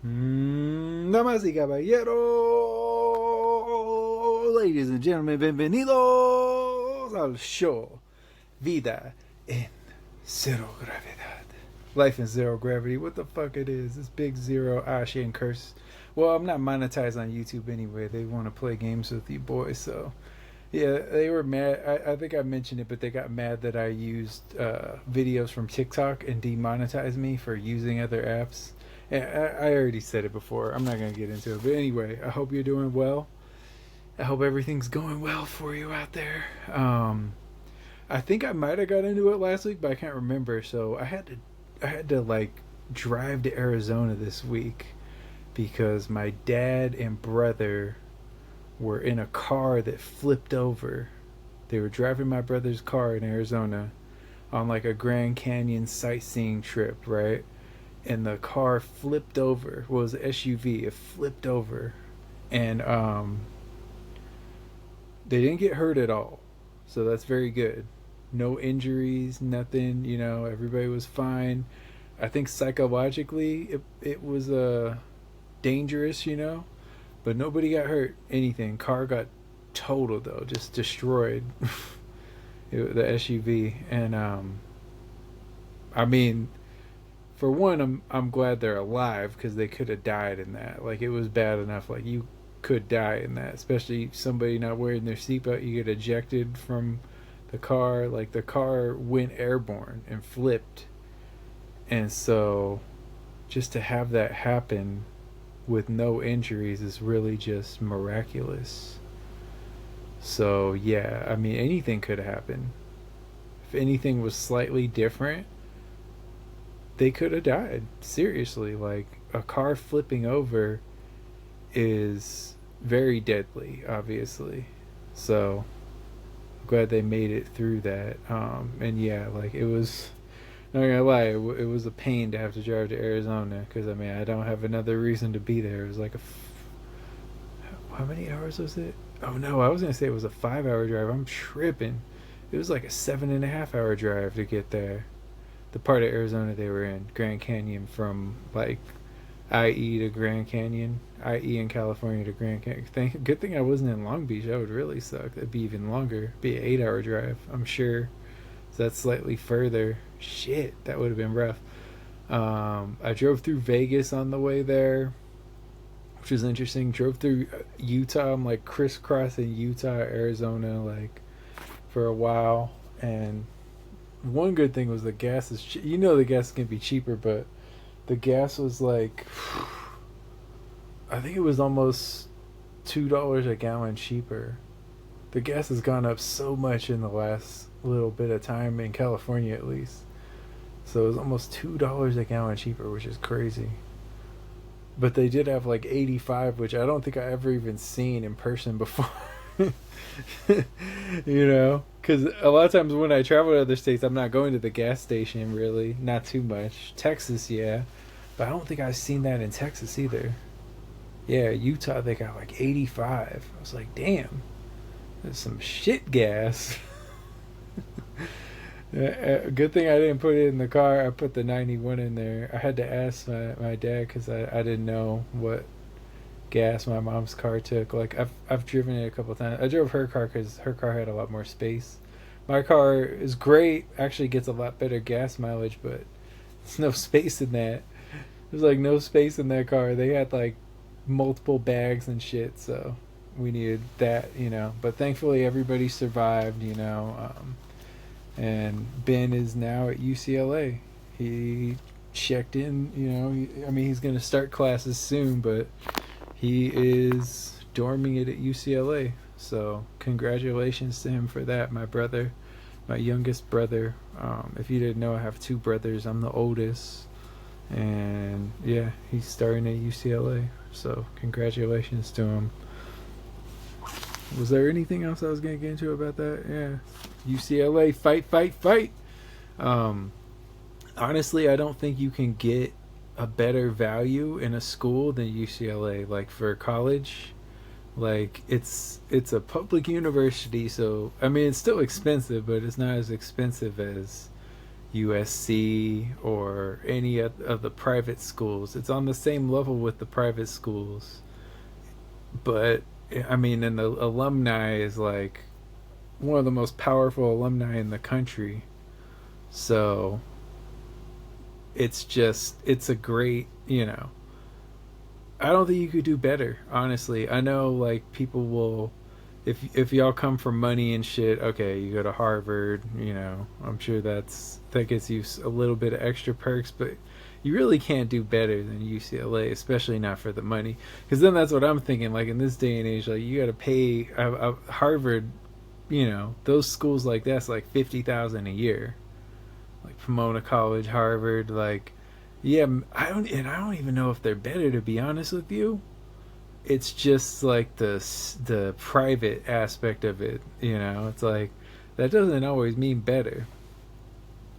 Damas y caballeros, ladies and gentlemen, bienvenidos al show Vida en Zero Gravedad. Life in Zero Gravity, what the fuck it is? This big zero Ashian curse. Well, I'm not monetized on YouTube anyway. They want to play games with you boys, so yeah, they were mad. I think I mentioned it, but they got mad that I used videos from TikTok and demonetized me for using other apps. And I already said it before. I'm not going to get into it. But anyway, I hope you're doing well. I hope everything's going well for you out there. I think I might have got into it last week, but I can't remember. So I had to like drive to Arizona this week because my dad and brother were in a car that flipped over. They were driving my brother's car in Arizona on like a Grand Canyon sightseeing trip, right? And the car flipped over. Well, it was an SUV. It flipped over, and they didn't get hurt at all, so that's very good. No injuries, nothing. You know, everybody was fine. I think psychologically, it was dangerous. You know, but nobody got hurt. Anything. Car got totaled though, just destroyed. The SUV, and I mean, for one, I'm glad they're alive because they could have died in that. Like, it was bad enough. Like, you could die in that, especially somebody not wearing their seatbelt. You get ejected from the car. Like, the car went airborne and flipped, and so just to have that happen with no injuries is really just miraculous. So yeah, I mean, anything could happen. If anything was slightly different, they could have died. Seriously, like, a car flipping over is very deadly, obviously. So I'm glad they made it through that. And yeah, like, it was, not gonna lie, it was a pain to have to drive to Arizona because I mean, I don't have another reason to be there. It was like how many hours was it? Oh no, I was gonna say it was a 5-hour drive. I'm tripping. It was like a 7.5-hour drive to get there. The part of Arizona they were in, Grand Canyon, from like IE to Grand Canyon, IE in California to Grand Canyon. Good thing I wasn't in Long Beach. That would really suck. That'd be even longer. Be an 8-hour drive, I'm sure. So that's slightly further. Shit, that would have been rough. I drove through Vegas on the way there, which was interesting. Drove through Utah. I'm like crisscrossing Utah, Arizona, like for a while, and one good thing was the gas is you know, the gas can be cheaper, but the gas was like, I think it was almost $2 a gallon cheaper. The gas has gone up so much in the last little bit of time in California, at least. So it was almost $2 a gallon cheaper, which is crazy. But they did have like 85, which I don't think I ever even seen in person before. You know, because a lot of times when I travel to other states, I'm not going to the gas station, really, not too much. Texas, yeah, but I don't think I've seen that in Texas either. Yeah, Utah, they got like 85. I was like, damn, there's some shit gas. Good thing I didn't put it in the car. I put the 91 in there. I had to ask my dad because I didn't know what gas my mom's car took. Like, I've driven it a couple times. I drove her car because her car had a lot more space. My car is great, actually gets a lot better gas mileage, but there's no space in that. There's like no space in that car. They had like multiple bags and shit, so we needed that, you know. But thankfully everybody survived, you know. And Ben is now at UCLA. He checked in, you know. I mean, he's going to start classes soon, but he is dorming it at UCLA. So congratulations to him for that. My brother, my youngest brother. If you didn't know, I have 2 brothers. I'm the oldest. And yeah, he's starting at UCLA. So congratulations to him. Was there anything else I was going to get into about that? Yeah. UCLA, fight, fight, fight. Honestly, I don't think you can get a better value in a school than UCLA. Like, for college, like, it's a public university, so I mean, it's still expensive, but it's not as expensive as USC or any of the private schools. It's on the same level with the private schools. But I mean, and the alumni is like one of the most powerful alumni in the country. So it's a great, I don't think you could do better, honestly. I know like people will, if y'all come from money and shit, okay, you go to Harvard, I'm sure that gets you a little bit of extra perks, but you really can't do better than UCLA, especially not for the money. Because then that's what I'm thinking. Like in this day and age, like you got to pay Harvard. Those schools like that's like 50,000 a year. Like Pomona College, Harvard, like yeah, I don't even know if they're better, to be honest with you. It's just like the private aspect of it. It's like that doesn't always mean better.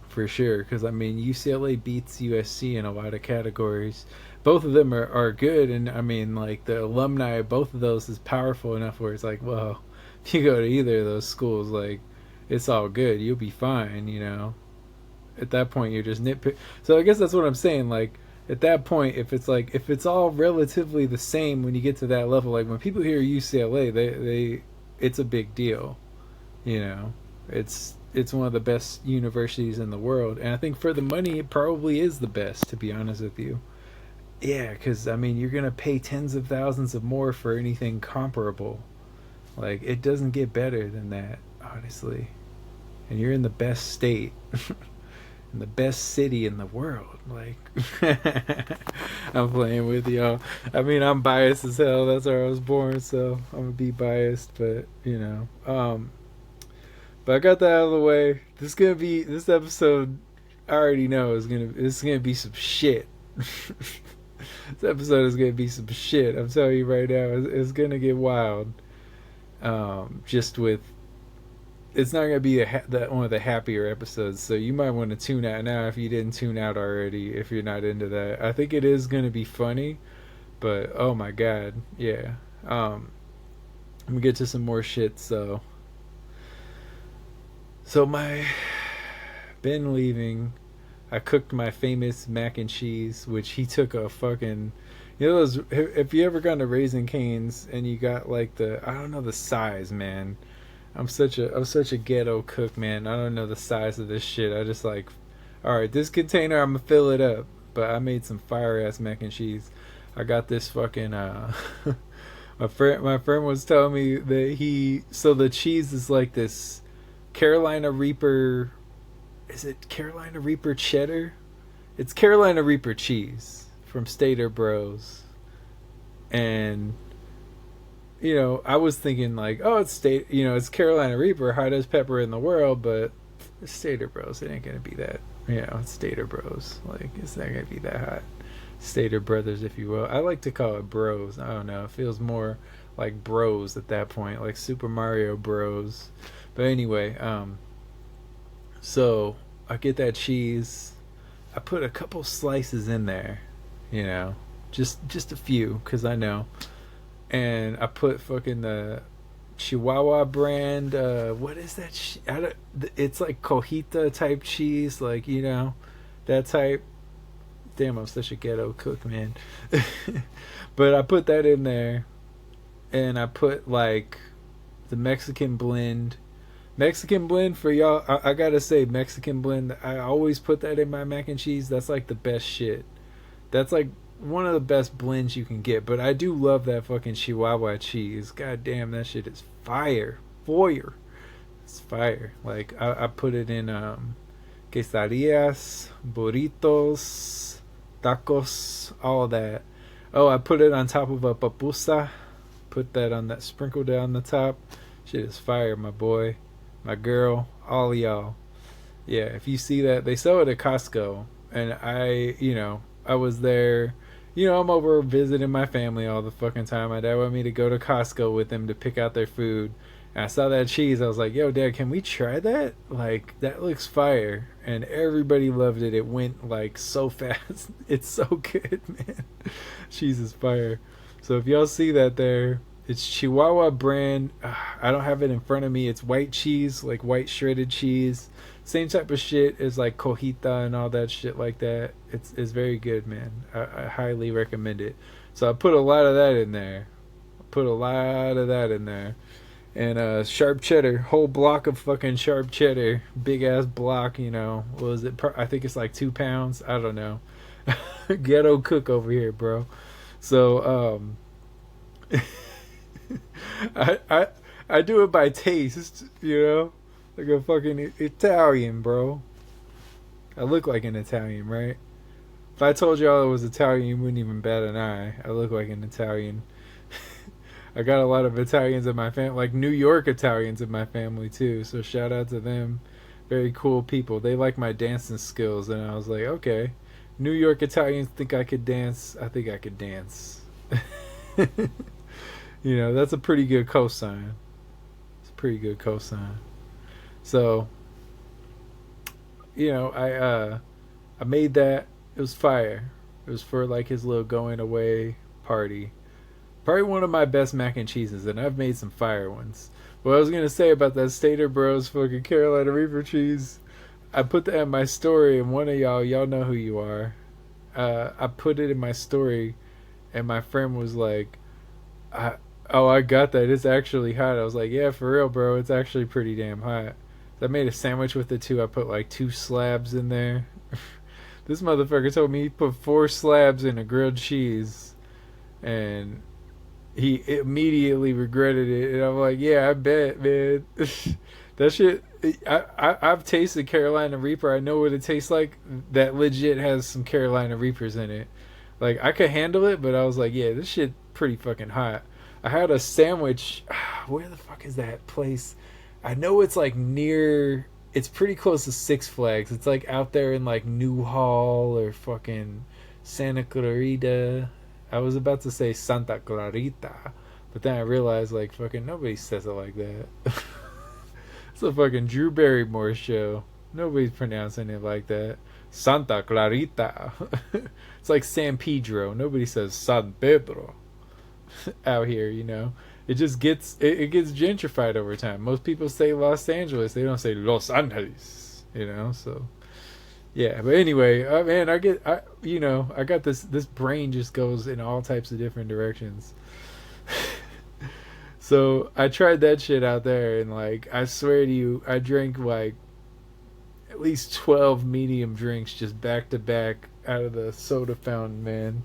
For sure, because I mean UCLA beats USC in a lot of categories. Both of them are good, and I mean like the alumni of both of those is powerful enough where it's like, well, if you go to either of those schools, like it's all good, you'll be fine. At that point you're just nitpick. So I guess that's what I'm saying. Like at that point, if it's all relatively the same when you get to that level, like when people hear UCLA, they it's a big deal. It's one of the best universities in the world, and I think for the money it probably is the best, to be honest with you. Yeah, because I mean you're gonna pay tens of thousands of more for anything comparable. Like it doesn't get better than that, honestly. And you're in the best state, in the best city in the world. Like I'm playing with y'all. I mean I'm biased as hell. That's where I was born, so I'm gonna be biased. But But I got that out of the way. This episode. I already know it's gonna be some shit. This episode is gonna be some shit. I'm telling you right now, it's gonna get wild. Just with, it's not gonna be one of the happier episodes. So you might want to tune out now if you didn't tune out already. If you're not into that, I think it is gonna be funny, but oh my god, yeah. I'm gonna get to some more shit. So my been leaving. I cooked my famous mac and cheese, which he took a fucking, those. If you ever gone to Raising Cane's and you got like I don't know the size, man. I'm such a ghetto cook, man. I don't know the size of this shit. I just like, all right, this container I'm gonna fill it up. But I made some fire ass mac and cheese. I got this fucking my friend was telling me that so the cheese is like this Carolina Reaper. Is it Carolina Reaper cheddar? It's Carolina Reaper cheese from Stater Bros. And I was thinking like, oh, it's Carolina Reaper, hottest pepper in the world, but it's Stater Bros. It ain't gonna be that. It's Stater Bros. Like it's not gonna be that hot. Stater Brothers, if you will. I like to call it Bros. I don't know. It feels more like Bros at that point, like Super Mario Bros. But anyway, so I get that cheese. I put a couple slices in there, just a few, cause I know. And I put fucking the Chihuahua brand. What is that? It's like cojita type cheese, like that type. Damn, I'm such a ghetto cook, man. But I put that in there, and I put like the Mexican blend. Mexican blend for y'all, I gotta say, Mexican blend, I always put that in my mac and cheese. That's like the best shit. That's like one of the best blends you can get. But I do love that fucking Chihuahua cheese. God damn, that shit is fire. Fire. It's fire. Like, I put it in quesadillas, burritos, tacos, all of that. Oh, I put it on top of a papusa. Put that on that, sprinkle down the top. Shit is fire, my boy. My girl, all of y'all. Yeah, if you see that, they sell it at Costco. And I was there. I'm over visiting my family all the fucking time. My dad wanted me to go to Costco with them to pick out their food. And I saw that cheese. I was like, yo, Dad, can we try that? Like, that looks fire. And everybody loved it. It went like so fast. It's so good, man. Cheese is fire. So if y'all see that there, it's Chihuahua brand. I don't have it in front of me. It's white cheese, like white shredded cheese. Same type of shit as like cojita and all that shit like that. It's very good, man. I highly recommend it. So I put a lot of that in there. Put a lot of that in there. And sharp cheddar, whole block of fucking sharp cheddar, big ass block. You know, what was it? I think it's like 2 pounds. I don't know. Ghetto cook over here, bro. So I I I do it by taste, you know, like a fucking Italian, bro. I look like an Italian, right? If I told y'all I was Italian, you wouldn't even bat an eye. I look like an Italian. I got a lot of Italians in my family, like New York Italians in my family too. So shout out to them. Very cool people. They like my dancing skills, and I was like, okay, New York Italians think I could dance. I think I could dance. You know, that's a pretty good cosign. It's a pretty good cosign. So, you know, I made that. It was fire. It was for like his little going away party. Probably one of my best mac and cheeses, and I've made some fire ones. What I was gonna say about that Stater Bros fucking Carolina Reaper cheese, I put that in my story, and one of y'all know who you are. I put it in my story, and my friend was like, "Oh, I got that. It's actually hot." I was like, "Yeah, for real, bro. It's actually pretty damn hot." I made a sandwich with it too. I put like 2 slabs in there. This motherfucker told me he put 4 slabs in a grilled cheese, and he immediately regretted it. And I'm like, yeah, I bet, man. That shit. I've tasted Carolina Reaper. I know what it tastes like. That legit has some Carolina Reapers in it. Like I could handle it, but I was like, yeah, this shit pretty fucking hot. I had a sandwich. Where the fuck is that place? I know it's like near. It's pretty close to Six Flags. It's like out there in like Newhall or fucking Santa Clarita. I was about to say Santa Clarita, but then I realized like fucking nobody says it like that. It's a fucking Drew Barrymore show. Nobody's pronouncing it like that. Santa Clarita. It's like San Pedro. Nobody says San Pedro out here, you know. It just it gets gentrified over time. Most people say Los Angeles. They don't say Los Angeles, you know. So yeah, but anyway, man, I got this brain just goes in all types of different directions. So I tried that shit out there, and like I swear to you, I drank like at least 12 medium drinks just back to back out of the soda fountain, man.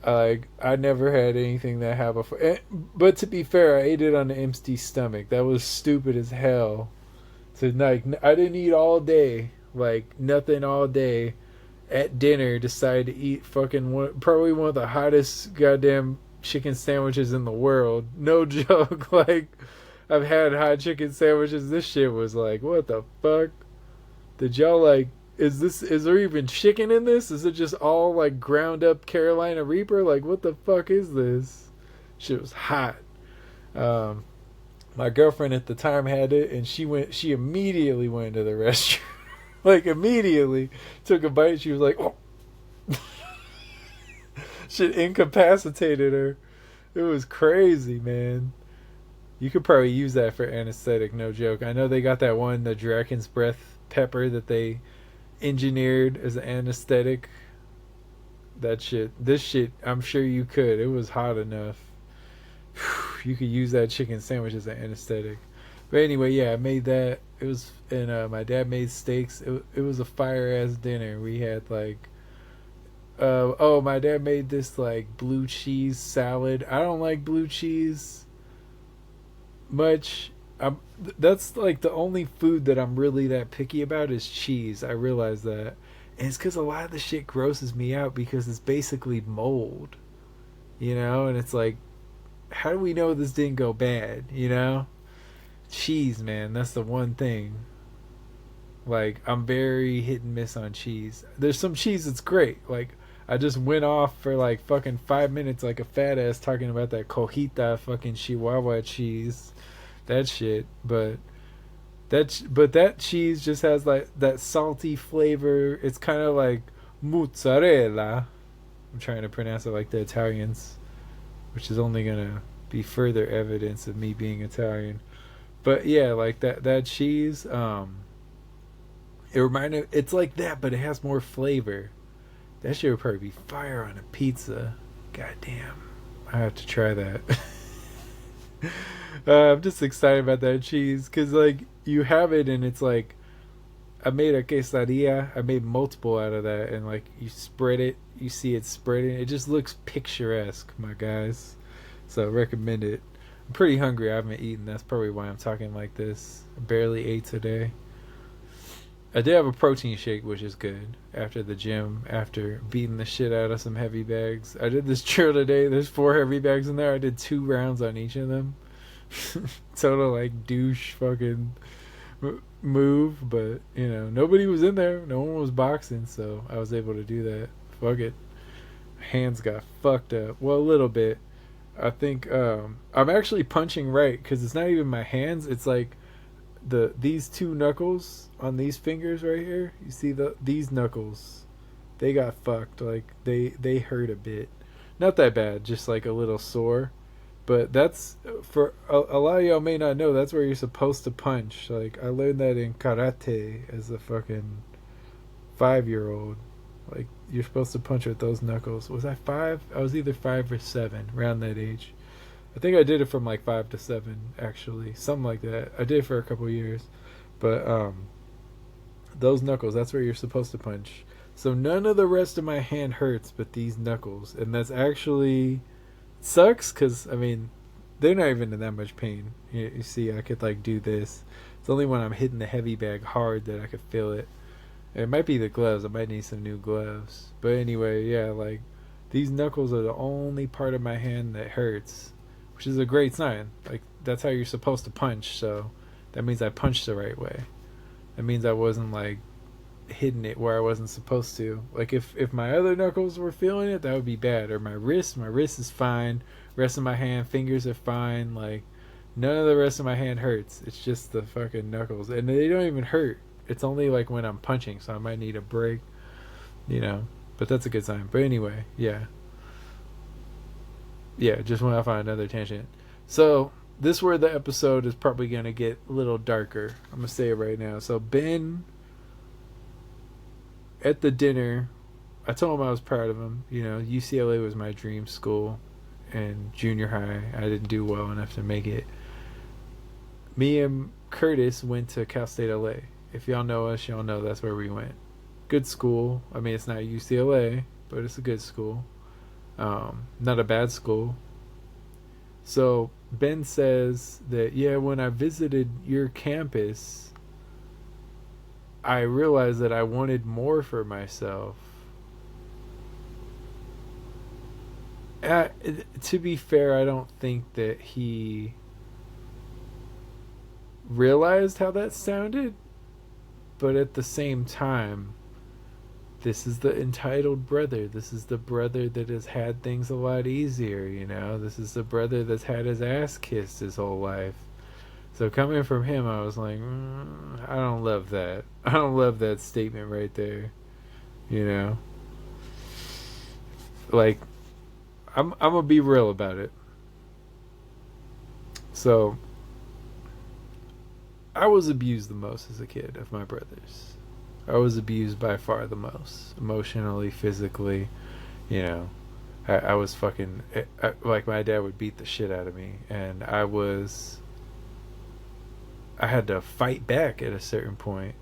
Like I never had anything that had before. But to be fair, I ate it on an empty stomach. That was stupid as hell. So like I didn't eat all day, like nothing all day. At dinner, decided to eat probably one of the hottest goddamn chicken sandwiches in the world. No joke. Like I've had hot chicken sandwiches. This shit was like, what the fuck? Did y'all like? Is there even chicken in this? Is it just all like ground up Carolina Reaper? Like what the fuck is this? Shit was hot. My girlfriend at the time had it, and she immediately went to the restroom. Like immediately took a bite. She was like, oh. Shit incapacitated her. It was crazy, man. You could probably use that for anesthetic, no joke. I know they got that one, the Dragon's Breath pepper that they engineered as an anesthetic. This shit, I'm sure you could. It was hot enough. You could use that chicken sandwich as an anesthetic. But anyway, yeah, I made that. It was, and my dad made steaks. It was a fire ass dinner. We had like, my dad made this like blue cheese salad. I don't like blue cheese much. That's like the only food that I'm really that picky about is cheese. I realize that, and it's because a lot of the shit grosses me out because it's basically mold, you know. And it's like, how do we know this didn't go bad, you know? Cheese, man, that's the one thing. Like I'm very hit and miss on cheese. There's some cheese that's great. Like I just went off for like fucking 5 minutes like a fat ass talking about that cojita fucking Chihuahua cheese. That shit. But that cheese just has like that salty flavor. It's kind of like mozzarella. I'm trying to pronounce it like the Italians, which is only gonna be further evidence of me being Italian. But yeah, like that cheese, It reminded. It's like that, but it has more flavor. That shit would probably be fire on a pizza. God damn, I have to try that. I'm just excited about that cheese because like you have it and it's like I made a quesadilla. I made multiple out of that, and like you spread it, you see it spreading. It just looks picturesque, my guys. So I recommend it. I'm pretty hungry. I haven't eaten. That's probably why I'm talking like this. I barely ate today. I did have a protein shake, which is good. After the gym, after beating the shit out of some heavy bags. I did this drill today. There's 4 heavy bags in there. I did 2 rounds on each of them. Total like douche fucking move, but you know nobody was in there. No one was boxing, so I was able to do that. Fuck it. Hands got fucked up. Well, a little bit. I think I'm actually punching right because it's not even my hands. It's like these 2 knuckles on these fingers right here. You see these knuckles? They got fucked. Like they hurt a bit. Not that bad, just like a little sore. But that's for a lot of y'all may not know. That's where you're supposed to punch. Like I learned that in karate as a fucking 5-year-old. Like you're supposed to punch with those knuckles. Was I 5? I was either 5 or 7, around that age. I think I did it from like 5 to 7, actually, something like that. I did it for a couple years, but those knuckles. That's where you're supposed to punch. So none of the rest of my hand hurts, but these knuckles, and that's actually sucks because I mean they're not even in that much pain. You see, I could like do this. It's only when I'm hitting the heavy bag hard that I could feel it. It might be the gloves. I might need some new gloves. But anyway, yeah, like these knuckles are the only part of my hand that hurts, which is a great sign. Like that's how you're supposed to punch. So that means I punched the right way. That means I wasn't like hitting it where I wasn't supposed to. Like if my other knuckles were feeling it, that would be bad. Or my wrist is fine. Rest of my hand, fingers are fine. Like none of the rest of my hand hurts. It's just the fucking knuckles, and they don't even hurt. It's only like when I'm punching, so I might need a break, you know. But that's a good sign. But anyway, yeah. Just went off on another tangent. So this where the episode is probably gonna get a little darker. I'm gonna say it right now. So Ben, at the dinner, I told him I was proud of him. You know, UCLA was my dream school, and junior high I didn't do well enough to make it. Me and Curtis went to Cal State LA. If y'all know us, y'all know that's where we went. Good school. I mean, it's not UCLA, but it's a good school. Not a bad school. So Ben says that, yeah, when I visited your campus, I realized that I wanted more for myself. To be fair, I don't think that he realized how that sounded, but at the same time, this is the entitled brother. This is the brother that has had things a lot easier, you know? This is the brother that's had his ass kissed his whole life. So coming from him, I was like, I don't love that. I don't love that statement right there, you know? Like, I'm gonna be real about it. So, I was abused the most as a kid of my brothers. I was abused by far the most, emotionally, physically. You know, I was fucking like my dad would beat the shit out of me, and I had to fight back at a certain point.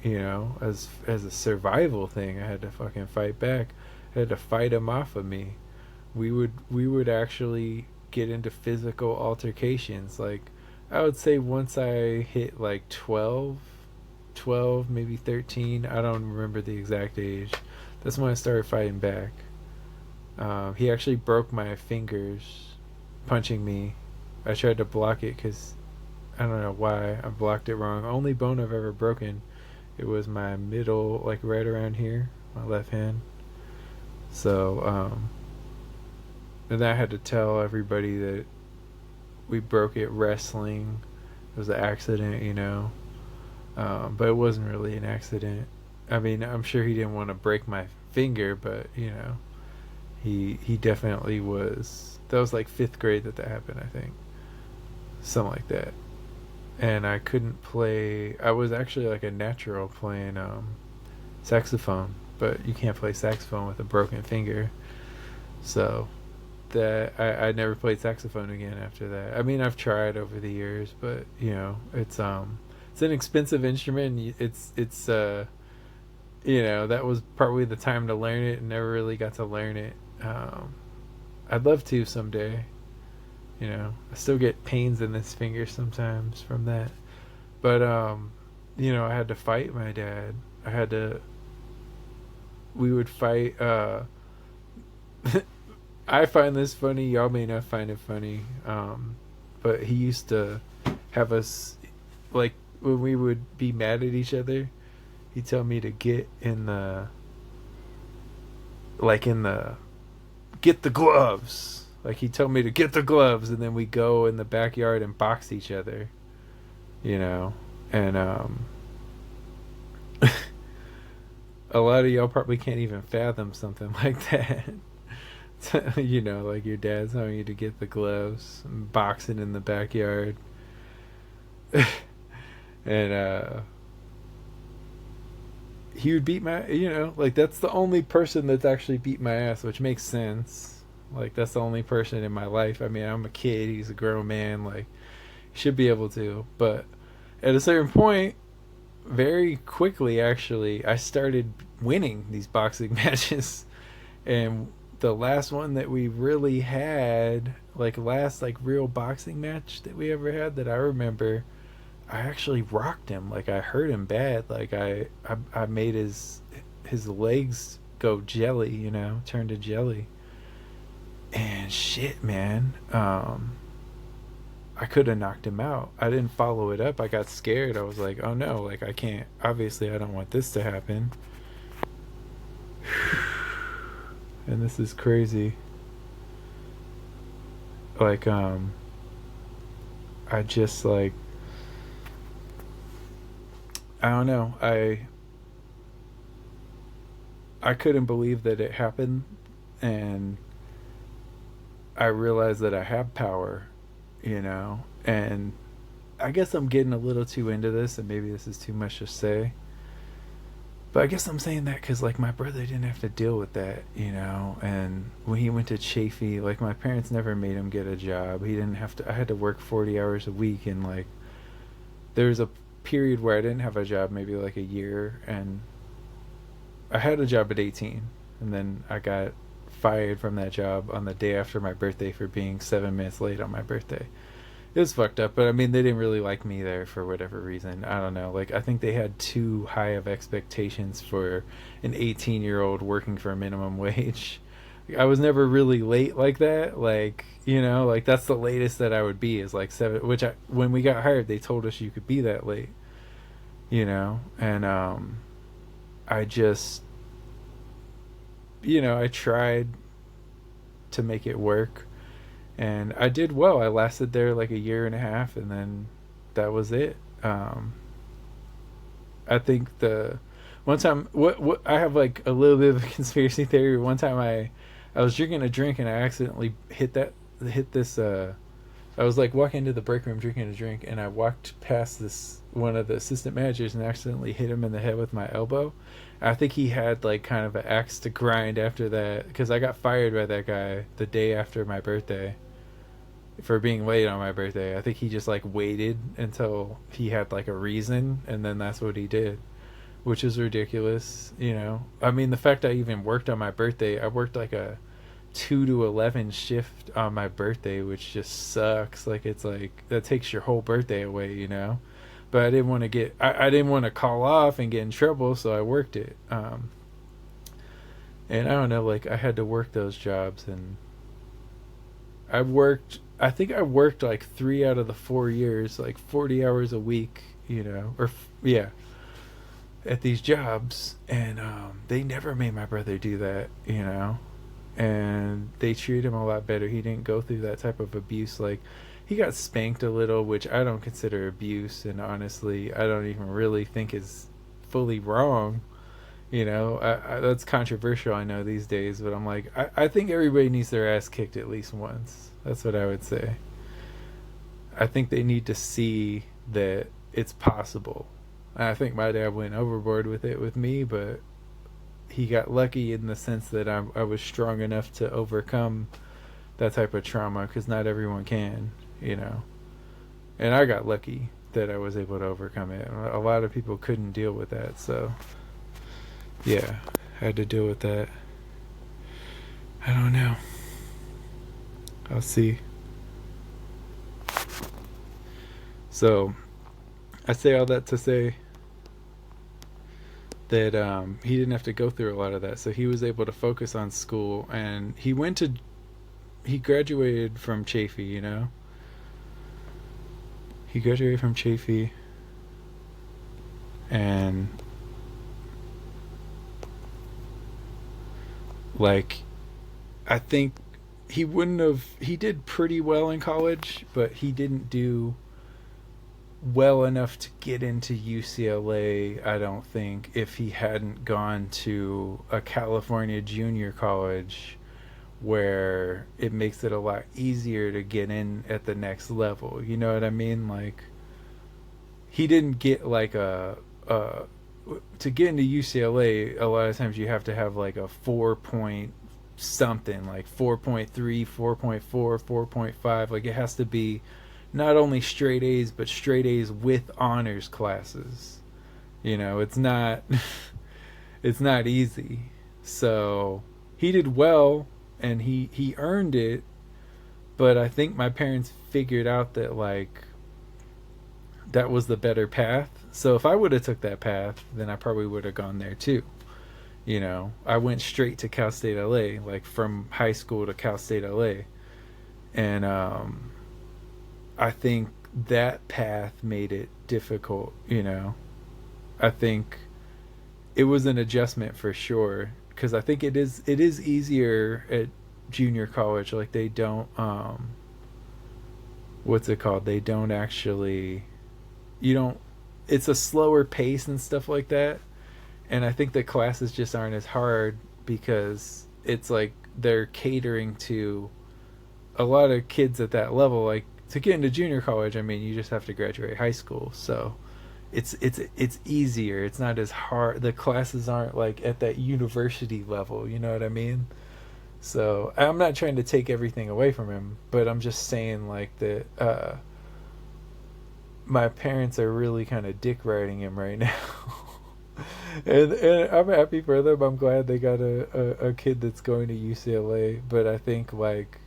You know, as a survival thing, I had to fucking fight back. I had to fight him off of me. We would actually get into physical altercations. Like I would say once I hit like 12, maybe 13, I don't remember the exact age. That's when I started fighting back. He actually broke my fingers punching me. I tried to block it because I don't know why I blocked it wrong. Only bone I've ever broken, it was my middle, like right around here, my left hand. So and then I had to tell everybody that we broke it wrestling. It was an accident, you know. But it wasn't really an accident. I mean, I'm sure he didn't want to break my finger, but you know, he definitely was. That was like 5th grade that happened, I think, something like that. and I couldn't play. I was actually like a natural playing saxophone, but you can't play saxophone with a broken finger. So that I never played saxophone again after that. I mean, I've tried over the years, but it's an expensive instrument. That was probably the time to learn it, and never really got to learn it. I'd love to someday. I still get pains in this finger sometimes from that. But I had to fight my dad. I had to. We would fight. I find this funny. Y'all may not find it funny. But he used to have us, like, when we would be mad at each other. He'd tell me to get in the, like, get the gloves. Like, he told me to get the gloves, and then we go in the backyard and box each other. You know, and a lot of y'all probably can't even fathom something like that. Like your dad telling you to get the gloves, and boxing in the backyard, and he would beat my, like that's the only person that's actually beat my ass, which makes sense. Like that's the only person in my life. I mean, I'm a kid, he's a grown man, like should be able to, but at a certain point, very quickly actually, I started winning these boxing matches, and the last one that we really had, like last like real boxing match that we ever had that I remember, I actually rocked him. Like I hurt him bad. Like I made his legs go jelly, turn to jelly. And shit, man. I could have knocked him out. I didn't follow it up. I got scared. I was like, oh no, like I can't. Obviously, I don't want this to happen. And this is crazy. Like, I just like, I don't know. I couldn't believe that it happened, and I realized that I have power, and I guess I'm getting a little too into this, and maybe this is too much to say. But I guess I'm saying that because, like, my brother didn't have to deal with that, and when he went to Chafee, like, my parents never made him get a job. He didn't have to, I had to work 40 hours a week, and, like, there was a period where I didn't have a job, maybe, like, a year, and I had a job at 18, and then I got fired from that job on the day after my birthday for being 7 minutes late on my birthday. It was fucked up, but I mean, they didn't really like me there for whatever reason. I don't know. Like, I think they had too high of expectations for an 18-year-old working for a minimum wage. I was never really late like that. Like, like that's the latest that I would be is like 7, which when we got hired, they told us you could be that late, and I just, I tried to make it work, and I did well. I lasted there like a year and a half, and then that was it. I think the one time, what I have like a little bit of a conspiracy theory. One time I was drinking a drink, and I accidentally hit this. I was like walking into the break room drinking a drink, and I walked past this one of the assistant managers and accidentally hit him in the head with my elbow. I think he had like kind of an axe to grind after that, because I got fired by that guy the day after my birthday for being late on my birthday. I think he just like waited until he had like a reason, and then that's what he did, which is ridiculous. I mean, the fact I even worked on my birthday, I worked like a 2 to 11 shift on my birthday, which just sucks. Like, it's like that takes your whole birthday away. But I didn't want to I didn't want to call off and get in trouble, so I worked it. And I don't know, like I had to work those jobs, and I think I worked like 3 out of the 4 years, like 40 hours a week, yeah, at these jobs, and they never made my brother do that, and they treated him a lot better. He didn't go through that type of abuse. Like, he got spanked a little, which I don't consider abuse, and honestly I don't even really think is fully wrong. That's controversial, I know, these days, but I'm like, I think everybody needs their ass kicked at least once. That's what I would say. I think they need to see that it's possible. And I think my dad went overboard with it with me, but he got lucky in the sense that I was strong enough to overcome that type of trauma, because not everyone can, you know. And I got lucky that I was able to overcome it. A lot of people couldn't deal with that, so yeah, I had to deal with that. I don't know. I'll see. So I say all that to say that he didn't have to go through a lot of that, so he was able to focus on school, and he graduated from Chafee, you know. He graduated from Chafee, and like, I think he did pretty well in college, but he didn't do well enough to get into UCLA, I don't think, if he hadn't gone to a California junior college where it makes it a lot easier to get in at the next level. You know what I mean? Like, he didn't get like a to get into UCLA, a lot of times you have to have like a 4 point something, like 4.3, 4.4, 4.5. Like, it has to be not only straight A's, but straight A's with honors classes. You know, it's not it's not easy. So he did well, and he earned it, but I think my parents figured out that like that was the better path. So if I would have took that path, then I probably would have gone there too. You know, I went straight to Cal State LA, like from high school to Cal State LA. And I think that path made it difficult, you know. I think it was an adjustment for sure, because I think it is easier at junior college. Like, they don't what's it called? They don't actually, you don't, it's a slower pace and stuff like that. And I think the classes just aren't as hard because it's like they're catering to a lot of kids at that level. Like, to get into junior college, I mean, you just have to graduate high school, so it's easier. It's not as hard. The classes aren't like at that university level. You know what I mean? So I'm not trying to take everything away from him, but I'm just saying like that. My parents are really kind of dick riding him right now. And I'm happy for them. I'm glad they got a kid that's going to UCLA, but I think like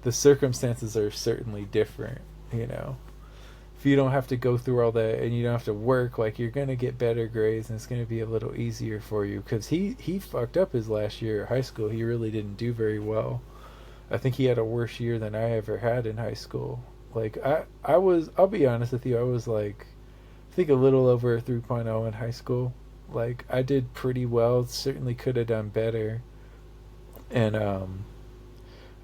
the circumstances are certainly different, you know. If you don't have to go through all that and you don't have to work, like, you're going to get better grades and it's going to be a little easier for you, because he fucked up his last year of high school. He really didn't do very well. I think he had a worse year than I ever had in high school. Like, I'll be honest with you, I was like, I think a little over a 3.0 in high school. Like, I did pretty well, certainly could have done better. And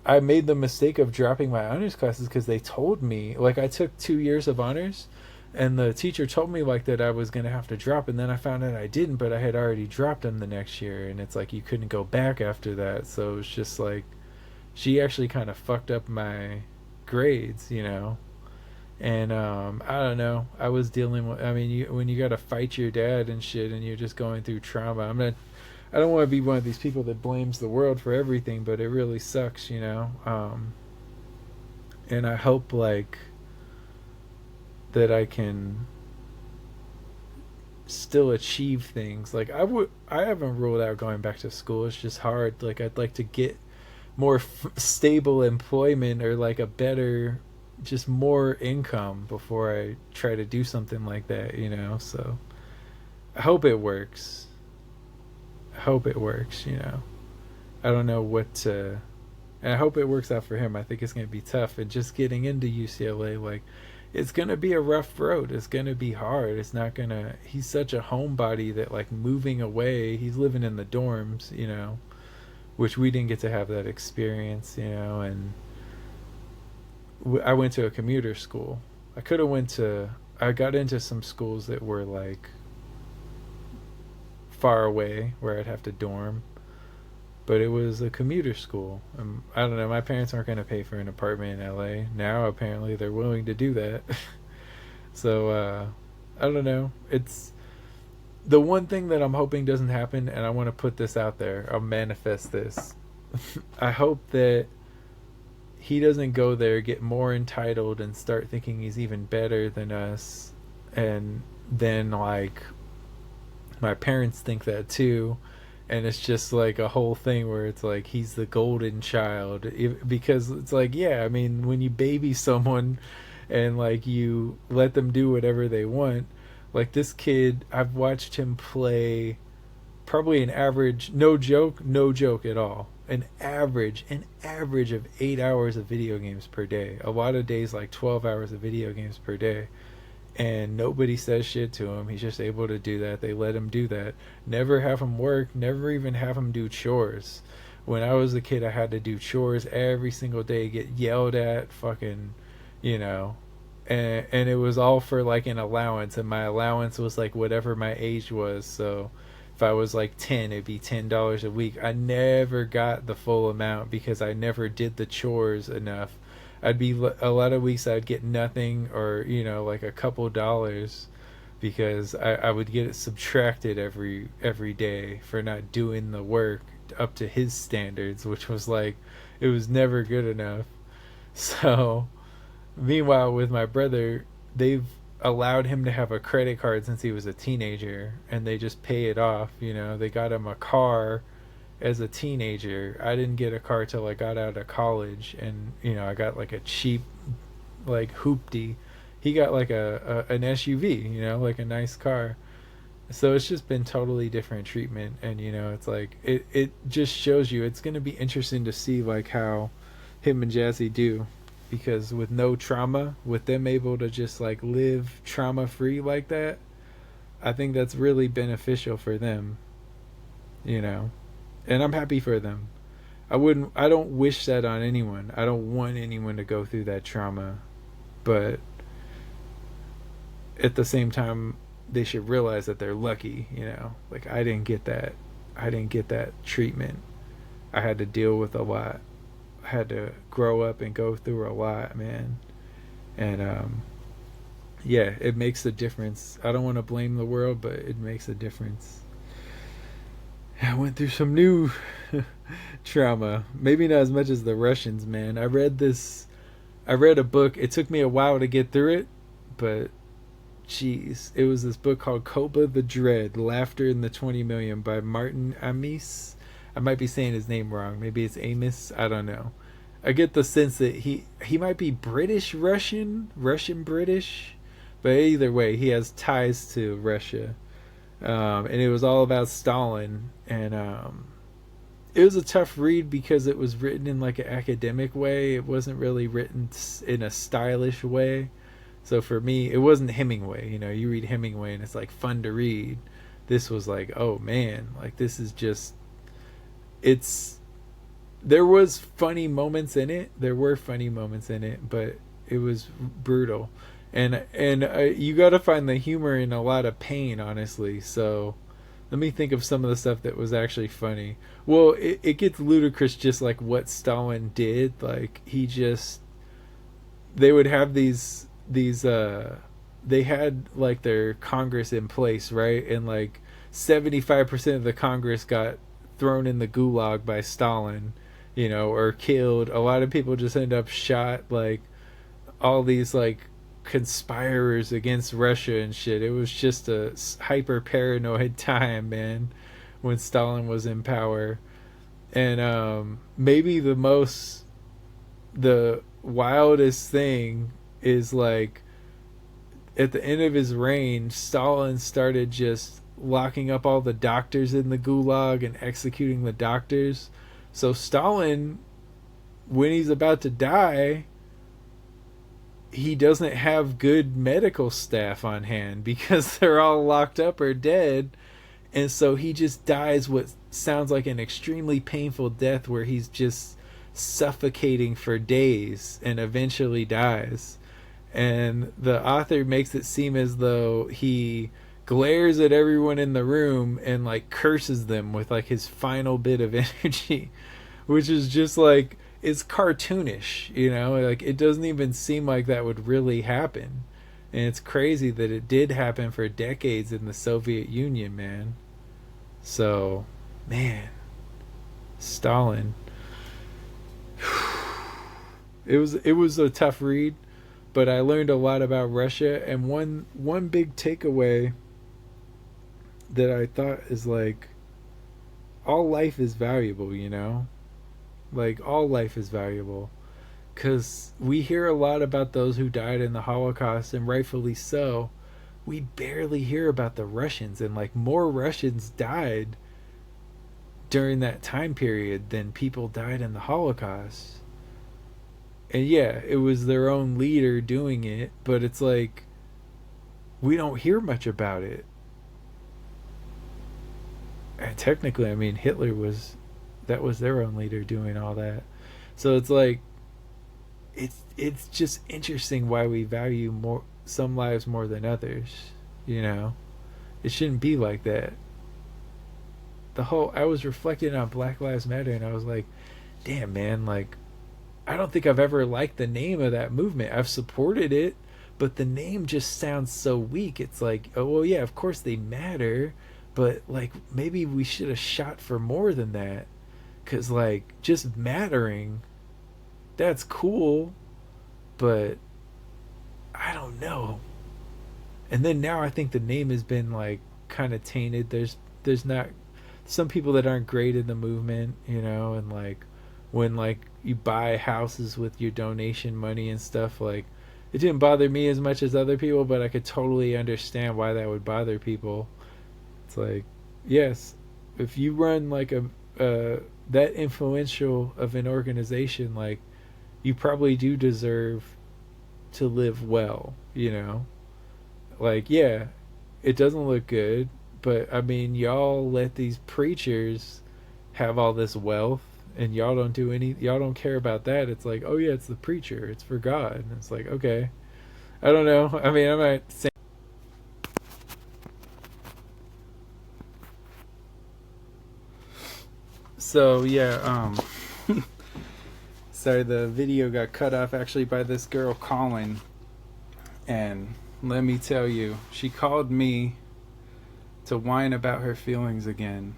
I made the mistake of dropping my honors classes because they told me, like, I took 2 years of honors, and the teacher told me like that I was gonna have to drop, and then I found out I didn't, but I had already dropped them the next year, and it's like you couldn't go back after that. So it's just like she actually kind of fucked up my grades, you know. And I don't know. I was dealing with. I mean, when you gotta fight your dad and shit, and you're just going through trauma. I don't want to be one of these people that blames the world for everything, but it really sucks, you know. And I hope like that I can still achieve things. Like, I haven't ruled out going back to school. It's just hard. Like, I'd like to get more stable employment, or like a better, just more income before I try to do something like that, you know. So I hope it works. I hope it works, you know. I don't know what to, and I hope it works out for him. I think it's going to be tough, and just getting into UCLA, like, it's going to be a rough road. It's going to be hard. It's not going to, he's such a homebody that, like, moving away, he's living in the dorms, you know, which we didn't get to have that experience, you know. And I went to a commuter school. I got into some schools that were like far away where I'd have to dorm, but it was a commuter school. I don't know, my parents aren't going to pay for an apartment in LA. Now apparently they're willing to do that. So I don't know. It's the one thing that I'm hoping doesn't happen, and I want to put this out there. I'll manifest this. I hope that he doesn't go there, get more entitled, and start thinking he's even better than us, and then like my parents think that too, and it's just like a whole thing where it's like he's the golden child. Because it's like, yeah, I mean, when you baby someone and like you let them do whatever they want, like this kid, I've watched him play probably an average, no joke at all, an average of 8 hours of video games per day. A lot of days like 12 hours of video games per day, and nobody says shit to him. He's just able to do that. They let him do that. Never have him work. Never even have him do chores. When I was a kid, I had to do chores every single day, get yelled at, fucking, you know, and it was all for like an allowance, and my allowance was like whatever my age was. So if I was like 10, it'd be $10 a week. I never got the full amount because I never did the chores enough. I'd be a lot of weeks I'd get nothing, or you know, like a couple dollars, because I would get it subtracted every day for not doing the work up to his standards, which was like, it was never good enough. So meanwhile, with my brother, they've allowed him to have a credit card since he was a teenager, and they just pay it off. You know, they got him a car as a teenager. I didn't get a car till I got out of college, and you know, I got like a cheap like hoopty. He got like an SUV, you know, like a nice car. So it's just been totally different treatment, and you know, it's like it just shows you it's going to be interesting to see like how him and Jazzy do, because with no trauma, with them able to just like live trauma free like that, I think that's really beneficial for them, you know. And I'm happy for them. I don't wish that on anyone. I don't want anyone to go through that trauma. But at the same time, they should realize that they're lucky, you know. Like I didn't get that. I didn't get that treatment. I had to deal with a lot. I had to grow up and go through a lot, man. And yeah, it makes a difference. I don't want to blame the world, but it makes a difference. I went through some new trauma. Maybe not as much as the Russians, man. I read a book. It took me a while to get through it, but jeez, it was this book called Koba the Dread: Laughter in the 20 Million by Martin Amis. I might be saying his name wrong. Maybe it's Amos. I don't know. I get the sense that he might be British Russian British, but either way, he has ties to Russia. And it was all about Stalin, and it was a tough read because it was written in like an academic way. It wasn't really written in a stylish way. So for me, it wasn't Hemingway. You know, you read Hemingway and it's like fun to read. This was like, oh man, like this is just, it's, there was funny moments in it. There were funny moments in it, but it was brutal. And you got to find the humor in a lot of pain, honestly. So let me think of some of the stuff that was actually funny. Well, it gets ludicrous, just like what Stalin did. Like he just, they would have these they had like their Congress in place, right? And like 75% of the Congress got thrown in the gulag by Stalin, you know, or killed. A lot of people just end up shot. Like all these like conspirers against Russia and shit. It was just a hyper paranoid time, man, when Stalin was in power. And maybe the wildest thing is like at the end of his reign, Stalin started just locking up all the doctors in the gulag and executing the doctors. So Stalin, when he's about to die, he doesn't have good medical staff on hand because they're all locked up or dead. And so he just dies what sounds like an extremely painful death, where he's just suffocating for days and eventually dies. And the author makes it seem as though he glares at everyone in the room and like curses them with like his final bit of energy, which is just like, it's cartoonish, you know, like it doesn't even seem like that would really happen. And it's crazy that it did happen for decades in the Soviet Union, man. So, man, Stalin. It was a tough read, but I learned a lot about Russia, and one big takeaway that I thought is like all life is valuable, you know? Like all life is valuable, cuz we hear a lot about those who died in the Holocaust, and rightfully so. We barely hear about the Russians, and like more Russians died during that time period than people died in the Holocaust. And yeah, it was their own leader doing it, but it's like we don't hear much about it. And technically, I mean, Hitler was that was their own leader doing all that. So it's like it's just interesting why we value more some lives more than others, you know? It shouldn't be like that. I was reflecting on Black Lives Matter, and I was like, damn man, like I don't think I've ever liked the name of that movement. I've supported it, but the name just sounds so weak. It's like, oh well, yeah, of course they matter, but like maybe we should have shot for more than that. Cause like just mattering, that's cool, but I don't know. And then now I think the name has been like kind of tainted. There's not some people that aren't great in the movement, you know, and like when like you buy houses with your donation money and stuff, like it didn't bother me as much as other people, but I could totally understand why that would bother people. It's like, yes, if you run like a that influential of an organization, like you probably do deserve to live well, you know? Like, yeah, it doesn't look good, but I mean, y'all let these preachers have all this wealth, and y'all don't care about that. It's like, oh yeah, it's the preacher, it's for God. And it's like, okay. I don't know. I mean, I'm not saying. So yeah, sorry, the video got cut off actually by this girl calling, and let me tell you, she called me to whine about her feelings again.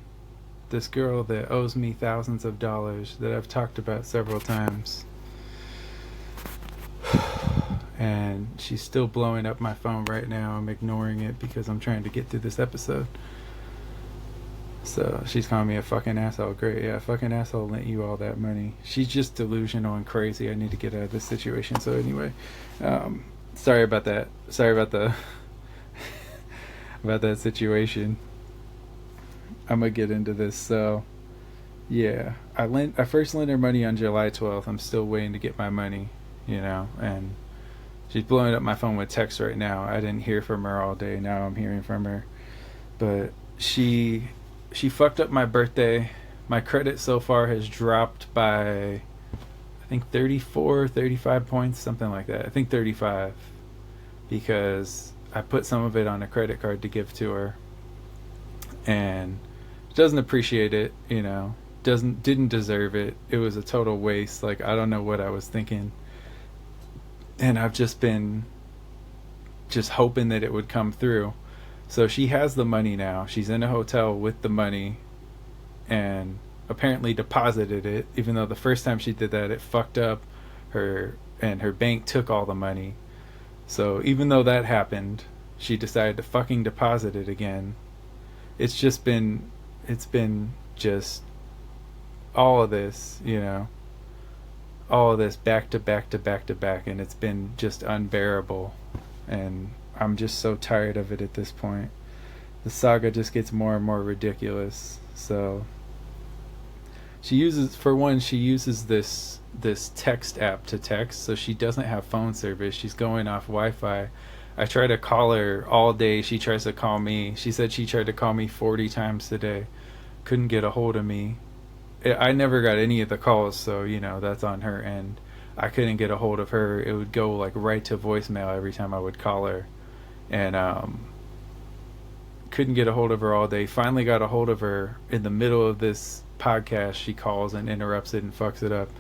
This girl that owes me thousands of dollars that I've talked about several times. And she's still blowing up my phone right now. I'm ignoring it because I'm trying to get through this episode. So she's calling me a fucking asshole. Great, yeah, fucking asshole lent you all that money. She's just delusional and crazy. I need to get out of this situation. So anyway, sorry about that. Sorry about the about that situation. I'm gonna get into this. So yeah, I first lent her money on July 12th. I'm still waiting to get my money, you know, and she's blowing up my phone with text right now. I didn't hear from her all day. Now I'm hearing from her. But she fucked up my birthday. My credit so far has dropped by I think 34, 35 points, something like that. I think 35 because I put some of it on a credit card to give to her. And she doesn't appreciate it, you know. Didn't deserve it. It was a total waste. Like I don't know what I was thinking. And I've just been just hoping that it would come through. So she has the money now. She's in a hotel with the money and apparently deposited it, even though the first time she did that it fucked up her and her bank took all the money. So even though that happened, she decided to fucking deposit it again. It's been just all of this, you know. All of this back to back to back to back, and it's been just unbearable. And I'm just so tired of it at this point. The saga just gets more and more ridiculous. So she uses this text app to text, so she doesn't have phone service. She's going off Wi-Fi. I try to call her all day. She tries to call me. She said she tried to call me 40 times today. Couldn't get a hold of me. I never got any of the calls, so you know that's on her end. I couldn't get a hold of her. It would go like right to voicemail every time I would call her, and couldn't get a hold of her all day. Finally got a hold of her in the middle of this podcast. She calls and interrupts it and fucks it up,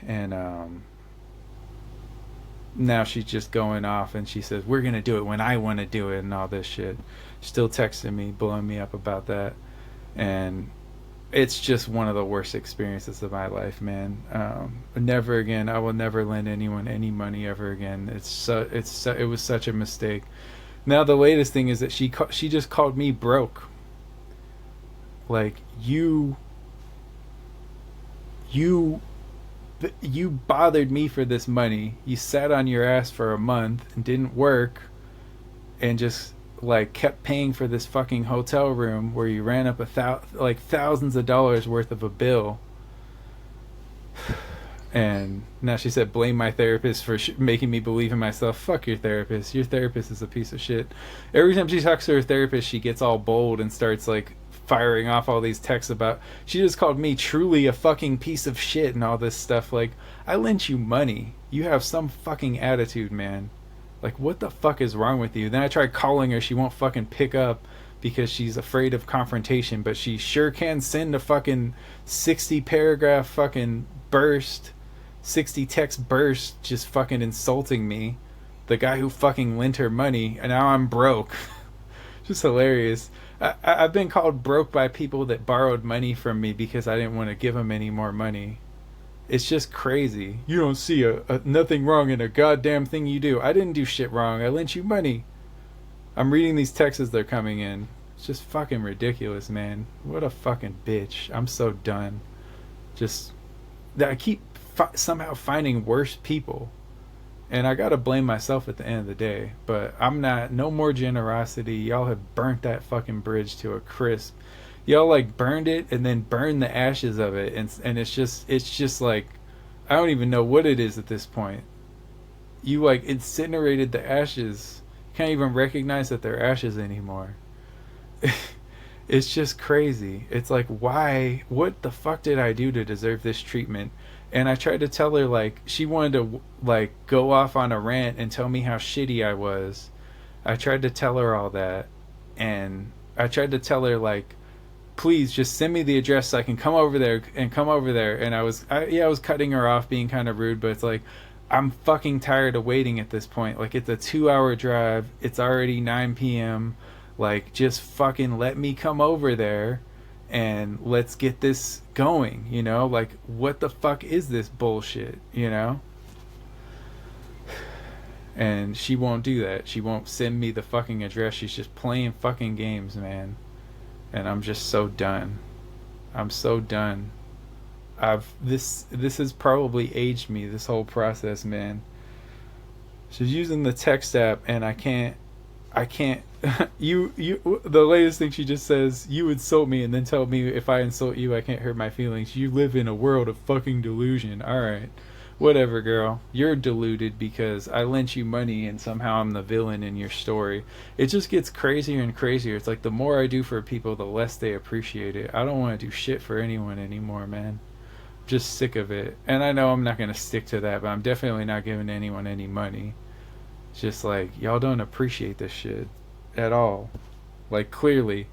and now she's just going off, and she says, we're gonna do it when I want to do it and all this shit. Still texting me, blowing me up about that. And it's just one of the worst experiences of my life, man. Never again. I will never lend anyone any money ever again. It was such a mistake. Now the latest thing is that she just called me broke. Like, you bothered me for this money. You sat on your ass for a month and didn't work, and just like kept paying for this fucking hotel room where you ran up thousands of dollars worth of a bill. And now she said, blame my therapist for making me believe in myself. Fuck your therapist. Your therapist is a piece of shit. Every time she talks to her therapist, she gets all bold and starts like firing off all these texts about, she just called me truly a fucking piece of shit and all this stuff. Like, I lent you money. You have some fucking attitude, man. Like, what the fuck is wrong with you? Then I tried calling her. She won't fucking pick up because she's afraid of confrontation, but she sure can send a fucking 60 paragraph fucking burst, 60 text burst, just fucking insulting me, the guy who fucking lent her money, and now I'm broke. Just hilarious. I've been called broke by people that borrowed money from me because I didn't want to give them any more money. It's just crazy. You don't see nothing wrong in a goddamn thing you do. I didn't do shit wrong. I lent you money. I'm reading these texts as they're coming in. It's just fucking ridiculous, man. What a fucking bitch. I'm so done. Just, I keep somehow finding worse people. And I gotta blame myself at the end of the day. But I'm not, no more generosity. Y'all have burnt that fucking bridge to a crisp. Y'all like burned it and then burned the ashes of it, and it's just like, I don't even know what it is at this point. You like incinerated the ashes. You can't even recognize that they're ashes anymore. It's just crazy. It's like, why? What the fuck did I do to deserve this treatment? And I tried to tell her, like, she wanted to like go off on a rant and tell me how shitty I was. I tried to tell her all that, and I tried to tell her, like, please just send me the address so I can come over there. And I was cutting her off, being kind of rude, but it's like, I'm fucking tired of waiting at this point. Like, it's a 2-hour drive. It's already 9 p.m. Like, just fucking let me come over there and let's get this going, you know? Like, what the fuck is this bullshit, you know? And she won't do that. She won't send me the fucking address. She's just playing fucking games, man. And I'm just so done. I'm so done. This has probably aged me, this whole process, man. She's using the text app, and I can't the latest thing she just says, you insult me and then tell me if I insult you I can't hurt my feelings. You live in a world of fucking delusion. Alright. Whatever, girl. You're deluded because I lent you money and somehow I'm the villain in your story. It just gets crazier and crazier. It's like the more I do for people, the less they appreciate it. I don't want to do shit for anyone anymore, man. I'm just sick of it. And I know I'm not going to stick to that, but I'm definitely not giving anyone any money. It's just like, y'all don't appreciate this shit at all. Like, clearly,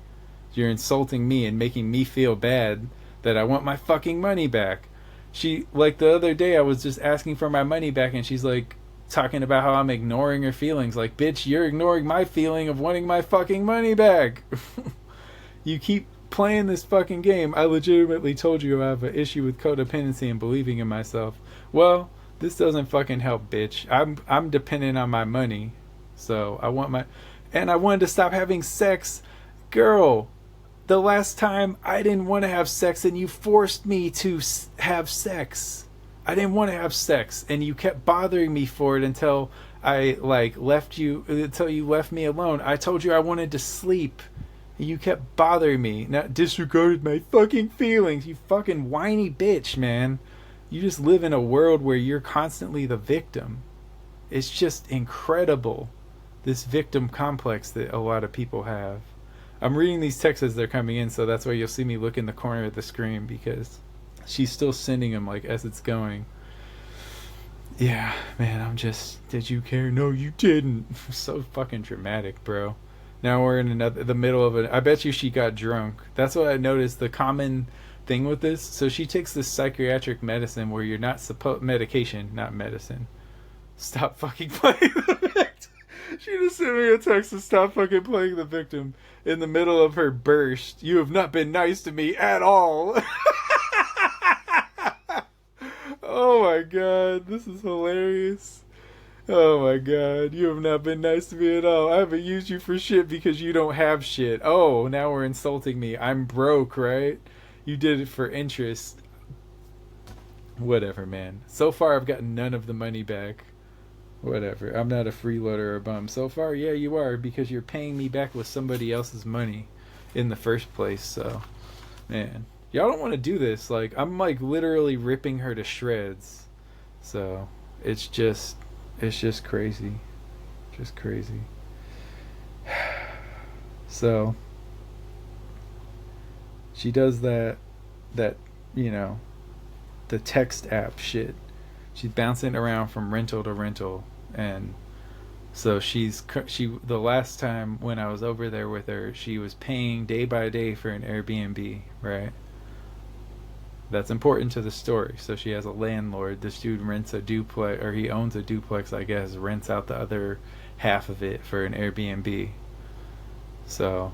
you're insulting me and making me feel bad that I want my fucking money back. She, like, the other day I was just asking for my money back, and she's like talking about how I'm ignoring her feelings. Like, bitch, you're ignoring my feeling of wanting my fucking money back. You keep playing this fucking game. I legitimately told you I have an issue with codependency and believing in myself. Well, this doesn't fucking help, bitch. I'm dependent on my money. So I want my, and I wanted to stop having sex. Girl, the last time I didn't want to have sex and you forced me to have sex. I didn't want to have sex and you kept bothering me for it until I left you, until you left me alone. I told you I wanted to sleep and you kept bothering me. Not disregarded my fucking feelings. You fucking whiny bitch, man. You just live in a world where you're constantly the victim. It's just incredible, this victim complex that a lot of people have. I'm reading these texts as they're coming in, so that's why you'll see me look in the corner of the screen, because she's still sending them like as it's going. Yeah, man, I'm just, did you care? No, you didn't. So fucking dramatic, bro. Now we're in the middle of it. I bet you she got drunk. That's what I noticed. The common thing with this. So she takes this psychiatric medicine where you're not supposed, medication, not medicine. Stop fucking playing the victim. She just sent me a text to stop fucking playing the victim in the middle of her burst. You have not been nice to me at all. Oh my god, this is hilarious. Oh my god, you have not been nice to me at all. I haven't used you for shit because you don't have shit. Oh, now we're insulting me. I'm broke, right? You did it for interest. Whatever, man. So far, I've gotten none of the money back. Whatever. I'm not a freeloader or a bum. So far, yeah, you are, because you're paying me back with somebody else's money in the first place. So, man, y'all don't want to do this. Like, I'm like literally ripping her to shreds. So, it's just crazy. Just crazy. So, she does that, you know, the text app shit. She's bouncing around from rental to rental, and so she the last time when I was over there with her, she was paying day by day for an Airbnb, right? That's important to the story. So she has a landlord. This dude rents a duplex, or he owns a duplex, I guess, rents out the other half of it for an Airbnb. So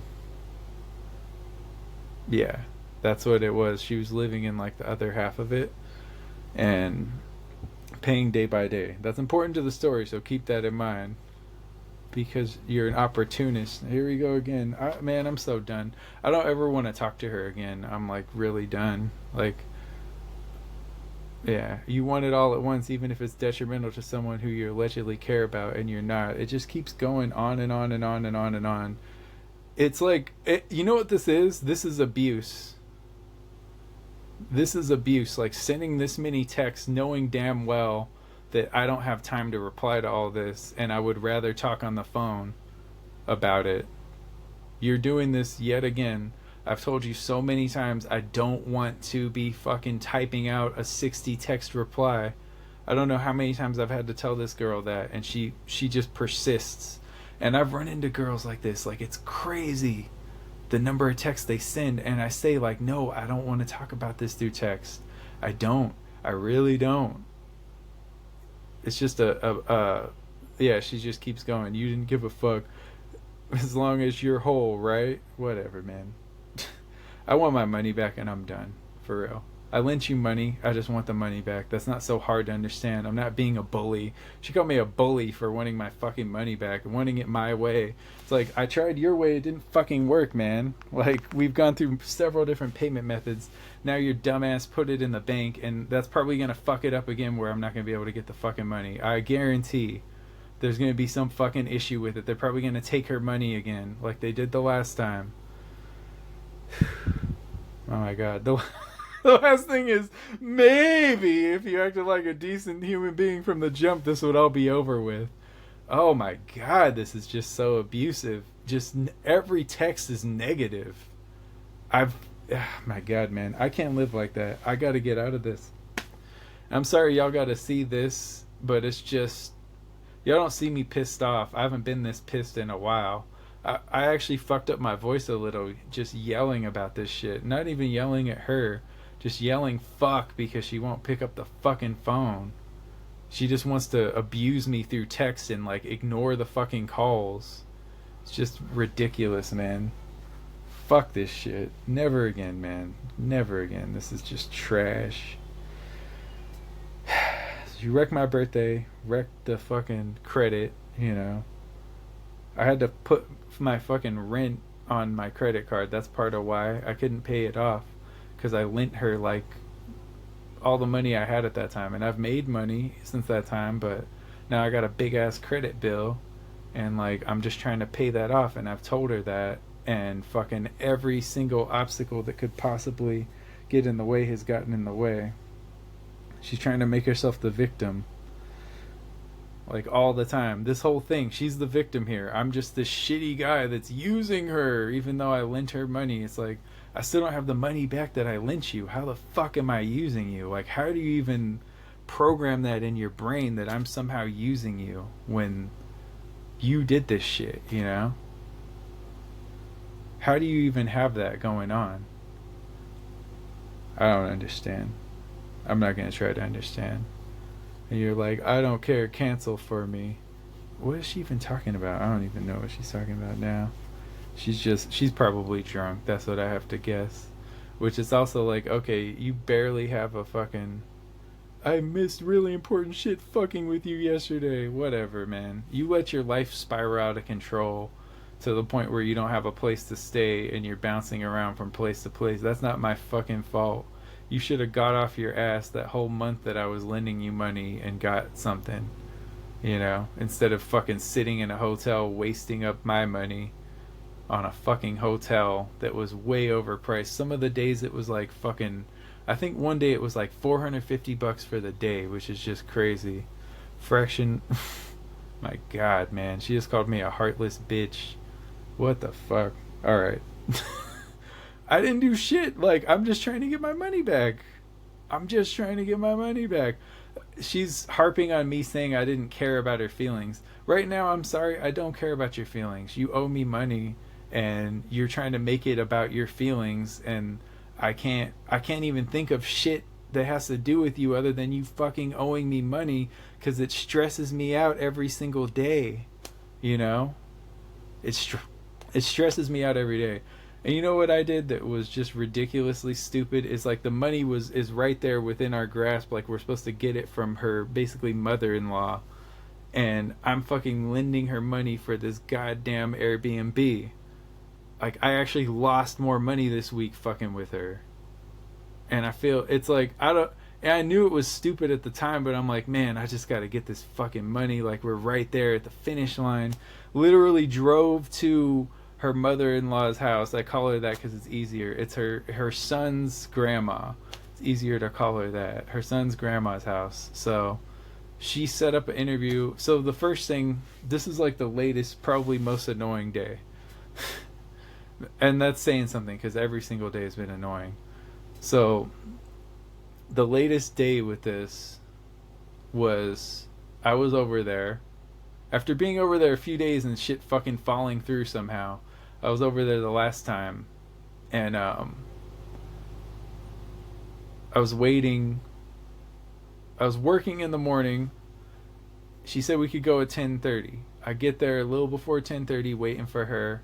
yeah, that's what it was. She was living in like the other half of it and paying day by day. That's important to the story, so keep that in mind, because you're an opportunist. Here we go again. Man, I'm so done. I don't ever want to talk to her again. I'm like really done. Like, yeah, you want it all at once, even if it's detrimental to someone who you allegedly care about, and you're not. It just keeps going on and on and on and on and on. It's like, you know what this is? This is abuse. This is abuse. Like, sending this many texts knowing damn well that I don't have time to reply to all this, and I would rather talk on the phone about it. You're doing this yet again. I've told you so many times I don't want to be fucking typing out a 60 text reply. I don't know how many times I've had to tell this girl that, and she just persists. And I've run into girls like this. Like, it's crazy the number of texts they send, and I say like, no, I don't want to talk about this through text. I don't. I really don't. It's just yeah, she just keeps going. You didn't give a fuck as long as you're whole, right? Whatever, man. I want my money back, and I'm done. For real. I lent you money. I just want the money back. That's not so hard to understand. I'm not being a bully. She called me a bully for wanting my fucking money back and wanting it my way. It's like, I tried your way. It didn't fucking work, man. Like, we've gone through several different payment methods. Now your dumbass put it in the bank, and that's probably going to fuck it up again where I'm not going to be able to get the fucking money. I guarantee there's going to be some fucking issue with it. They're probably going to take her money again like they did the last time. Oh my god. The last thing is, maybe if you acted like a decent human being from the jump, this would all be over with. Oh my god, this is just so abusive. Just every text is negative. My god, man, I can't live like that. I gotta get out of this. I'm sorry y'all gotta see this, but it's just, y'all don't see me pissed off. I haven't been this pissed in a while. I actually fucked up my voice a little just yelling about this shit. Not even yelling at her. Just yelling fuck because she won't pick up the fucking phone. She just wants to abuse me through text and like ignore the fucking calls. It's just ridiculous, man. Fuck this shit. Never again, man. Never again. This is just trash. You wrecked my birthday. Wrecked the fucking credit, you know. I had to put my fucking rent on my credit card. That's part of why I couldn't pay it off. Because I lent her like all the money I had at that time, and I've made money since that time, but now I got a big ass credit bill, and like I'm just trying to pay that off, and I've told her that, and fucking every single obstacle that could possibly get in the way has gotten in the way. She's trying to make herself the victim, like all the time. This whole thing, she's the victim here. I'm just this shitty guy that's using her, even though I lent her money. It's like, I still don't have the money back that I lent you. How the fuck am I using you? Like, how do you even program that in your brain that I'm somehow using you when you did this shit, you know? How do you even have that going on? I don't understand. I'm not going to try to understand. And you're like, I don't care, cancel for me. What is she even talking about? I don't even know what she's talking about now. She's probably drunk. That's what I have to guess. Which is also like, okay, you barely have a fucking. I missed really important shit fucking with you yesterday. Whatever, man. You let your life spiral out of control to the point where you don't have a place to stay and you're bouncing around from place to place. That's not my fucking fault. You should have got off your ass that whole month that I was lending you money and got something, instead of fucking sitting in a hotel wasting up my money on a fucking hotel that was way overpriced. Some of the days it was like fucking, I think one day it was like $450 for the day, which is just crazy. Fraction. My god, man. She just called me a heartless bitch. What the fuck? Alright. I didn't do shit. Like, I'm just trying to get my money back. She's harping on me saying I didn't care about her feelings. Right now, I'm sorry, I don't care about your feelings. You owe me money, and you're trying to make it about your feelings, and I can't even think of shit that has to do with you other than you fucking owing me money, because it stresses me out every single day. It stresses me out every day. And you know what I did that was just ridiculously stupid? Is like the money is right there within our grasp. Like we're supposed to get it from her basically mother-in-law. And I'm fucking lending her money for this goddamn Airbnb. Like I actually lost more money this week fucking with her. And I feel it's like and I knew it was stupid at the time, but I'm like, man, I just gotta get this fucking money. Like we're right there at the finish line. Literally drove to her mother-in-law's house. I call her that because it's easier. It's her son's grandma. It's easier to call her that. Her son's grandma's house. So she set up an interview. So the first thing, this is like the latest, probably most annoying day. And that's saying something because every single day has been annoying. So the latest day with this was I was over there. After being over there a few days and shit fucking falling through somehow, I was over there the last time, and I was waiting. I was working in the morning. She said we could go at 10:30. I get there a little before 10:30, waiting for her.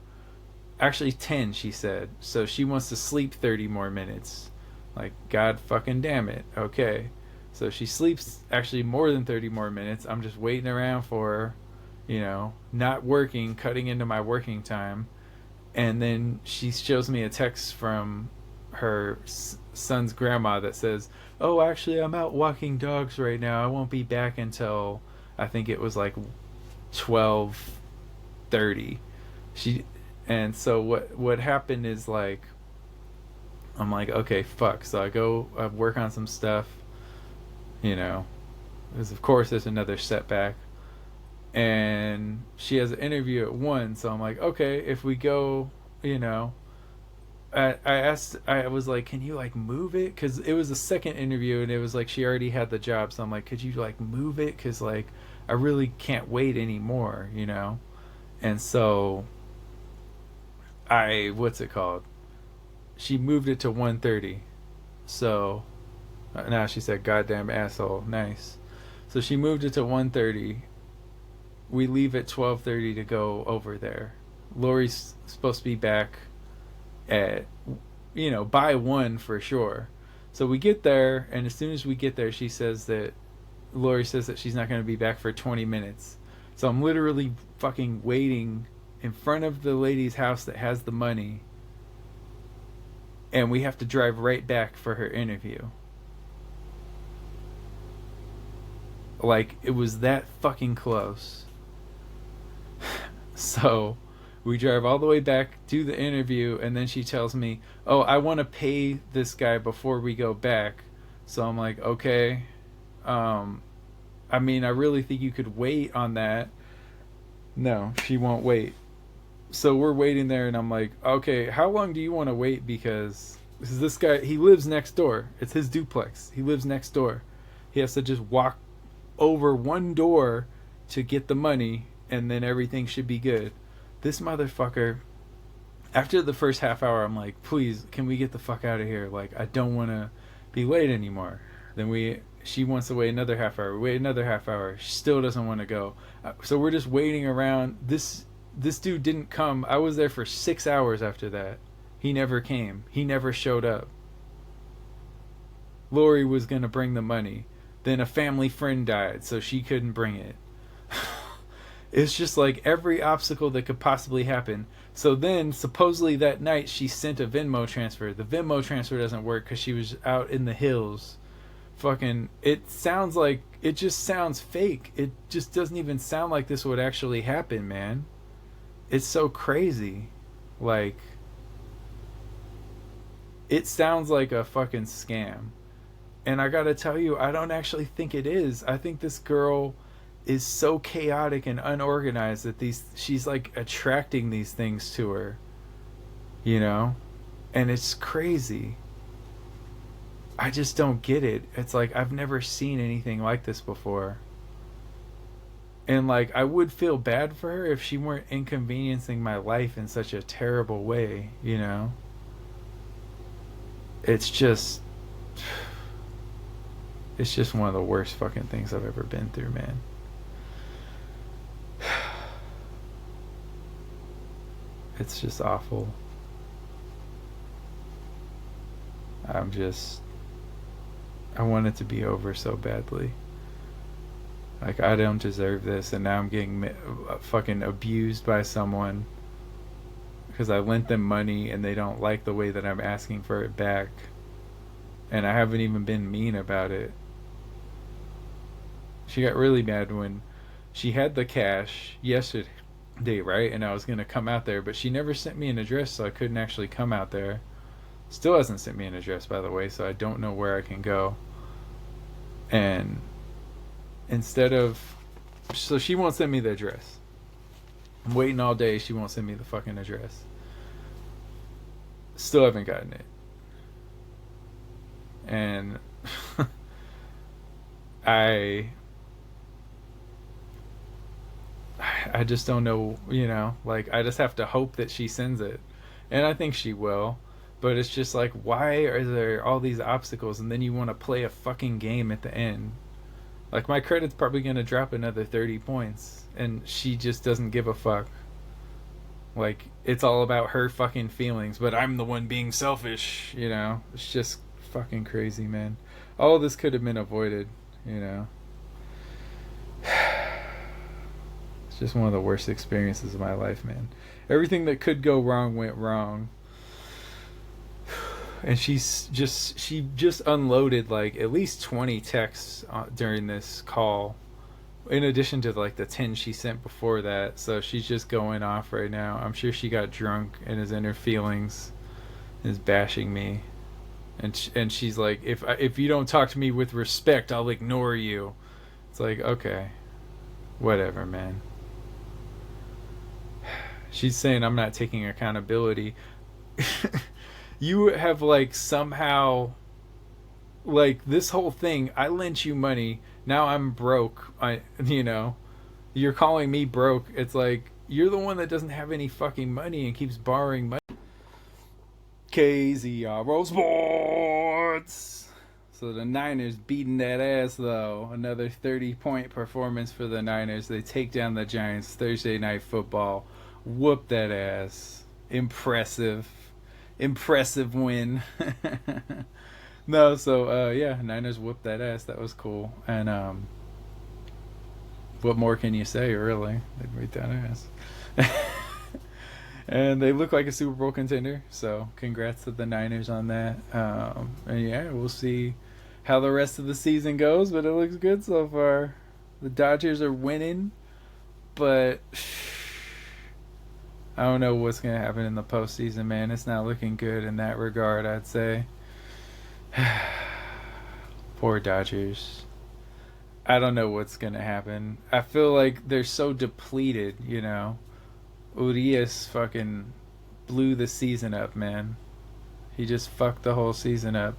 Actually 10, she said. So she wants to sleep 30 more minutes. Like, god fucking damn it. Okay. So she sleeps actually more than 30 more minutes. I'm just waiting around for her, not working, cutting into my working time. And then she shows me a text from her son's grandma that says, oh, actually, I'm out walking dogs right now. I won't be back until, I think it was like 12:30. And so what happened is like, I'm like, okay, fuck. So I work on some stuff, because of course there's another setback. And she has an interview at 1, so I'm like, okay, if we go, I was like, can you like move it? Because it was the second interview and it was like she already had the job, so I'm like, could you like move it? Because like I really can't wait anymore, And so what's it called? She moved it to 1:30. So now she said, goddamn asshole, nice. So she moved it to 1:30. We leave at 12:30 to go over there. Lori's supposed to be back at, by 1 for sure. So we get there, and as soon as we get there, Lori says that she's not going to be back for 20 minutes. So I'm literally fucking waiting in front of the lady's house that has the money, and we have to drive right back for her interview. Like, it was that fucking close. So we drive all the way back, do the interview, and then she tells me, oh, I want to pay this guy before we go back. So I'm like, okay. I really think you could wait on that. No, she won't wait. So we're waiting there, and I'm like, okay, how long do you want to wait? Because this guy, he lives next door. It's his duplex. He lives next door. He has to just walk over one door to get the money, and then everything should be good. This motherfucker, after the first half hour, I'm like, please, can we get the fuck out of here? Like, I don't want to be late anymore. Then we She wants to wait another half hour. Wait another half hour. She still doesn't want to go. So we're just waiting around. This dude didn't come. I was there for 6 hours after that. He never came. He never showed up. Lori was gonna bring the money. Then a family friend died, so she couldn't bring it. It's just like every obstacle that could possibly happen. So then, supposedly that night, she sent a Venmo transfer. The Venmo transfer doesn't work because she was out in the hills. Fucking, it sounds like, it just sounds fake. It just doesn't even sound like this would actually happen, man. It's so crazy. Like, it sounds like a fucking scam. And I gotta tell you, I don't actually think it is. I think this girl is so chaotic and unorganized that she's like attracting these things to her, you know? And it's crazy. I just don't get it. It's like I've never seen anything like this before. And like I would feel bad for her if she weren't inconveniencing my life in such a terrible way, you know? It's just one of the worst fucking things I've ever been through, man. It's just awful. I want it to be over so badly. Like, I don't deserve this, and now I'm getting fucking abused by someone because I lent them money and they don't like the way that I'm asking for it back. And I haven't even been mean about it. She got really mad when she had the cash yesterday, right? And I was going to come out there, but she never sent me an address, so I couldn't actually come out there. Still hasn't sent me an address, by the way, so I don't know where I can go. And so she won't send me the address. I'm waiting all day, she won't send me the fucking address. Still haven't gotten it. And I just don't know, you know, like I just have to hope that she sends it. And I think she will. But it's just like, why are there all these obstacles and then you want to play a fucking game at the end? Like, my credit's probably going to drop another 30 points and she just doesn't give a fuck. Like, it's all about her fucking feelings, but I'm the one being selfish, you know? It's just fucking crazy, man. All of this could have been avoided, you know? It's just one of the worst experiences of my life, man. Everything that could go wrong went wrong. And she just unloaded like at least 20 texts during this call, in addition to like the 10 she sent before that. So she's just going off right now. I'm sure she got drunk and is in her feelings, is bashing me, and she's like, if you don't talk to me with respect, I'll ignore you. It's like, okay, whatever, man. She's saying I'm not taking accountability. You have like somehow, like, this whole thing, I lent you money, now I'm broke. You know, you're calling me broke. It's like, you're the one that doesn't have any fucking money and keeps borrowing money. KZRO Sports. So the Niners beating that ass, though. Another 30-point performance for the Niners. They take down the Giants Thursday Night Football. Whoop that ass. Impressive win. No, so yeah, Niners whooped that ass. That was cool. And what more can you say, really? They beat that ass. And they look like a Super Bowl contender, so congrats to the Niners on that. And yeah, we'll see how the rest of the season goes, but it looks good so far. The Dodgers are winning, but I don't know what's going to happen in the postseason, man. It's not looking good in that regard, I'd say. Poor Dodgers. I don't know what's going to happen. I feel like they're so depleted, you know. Urias fucking blew the season up, man. He just fucked the whole season up.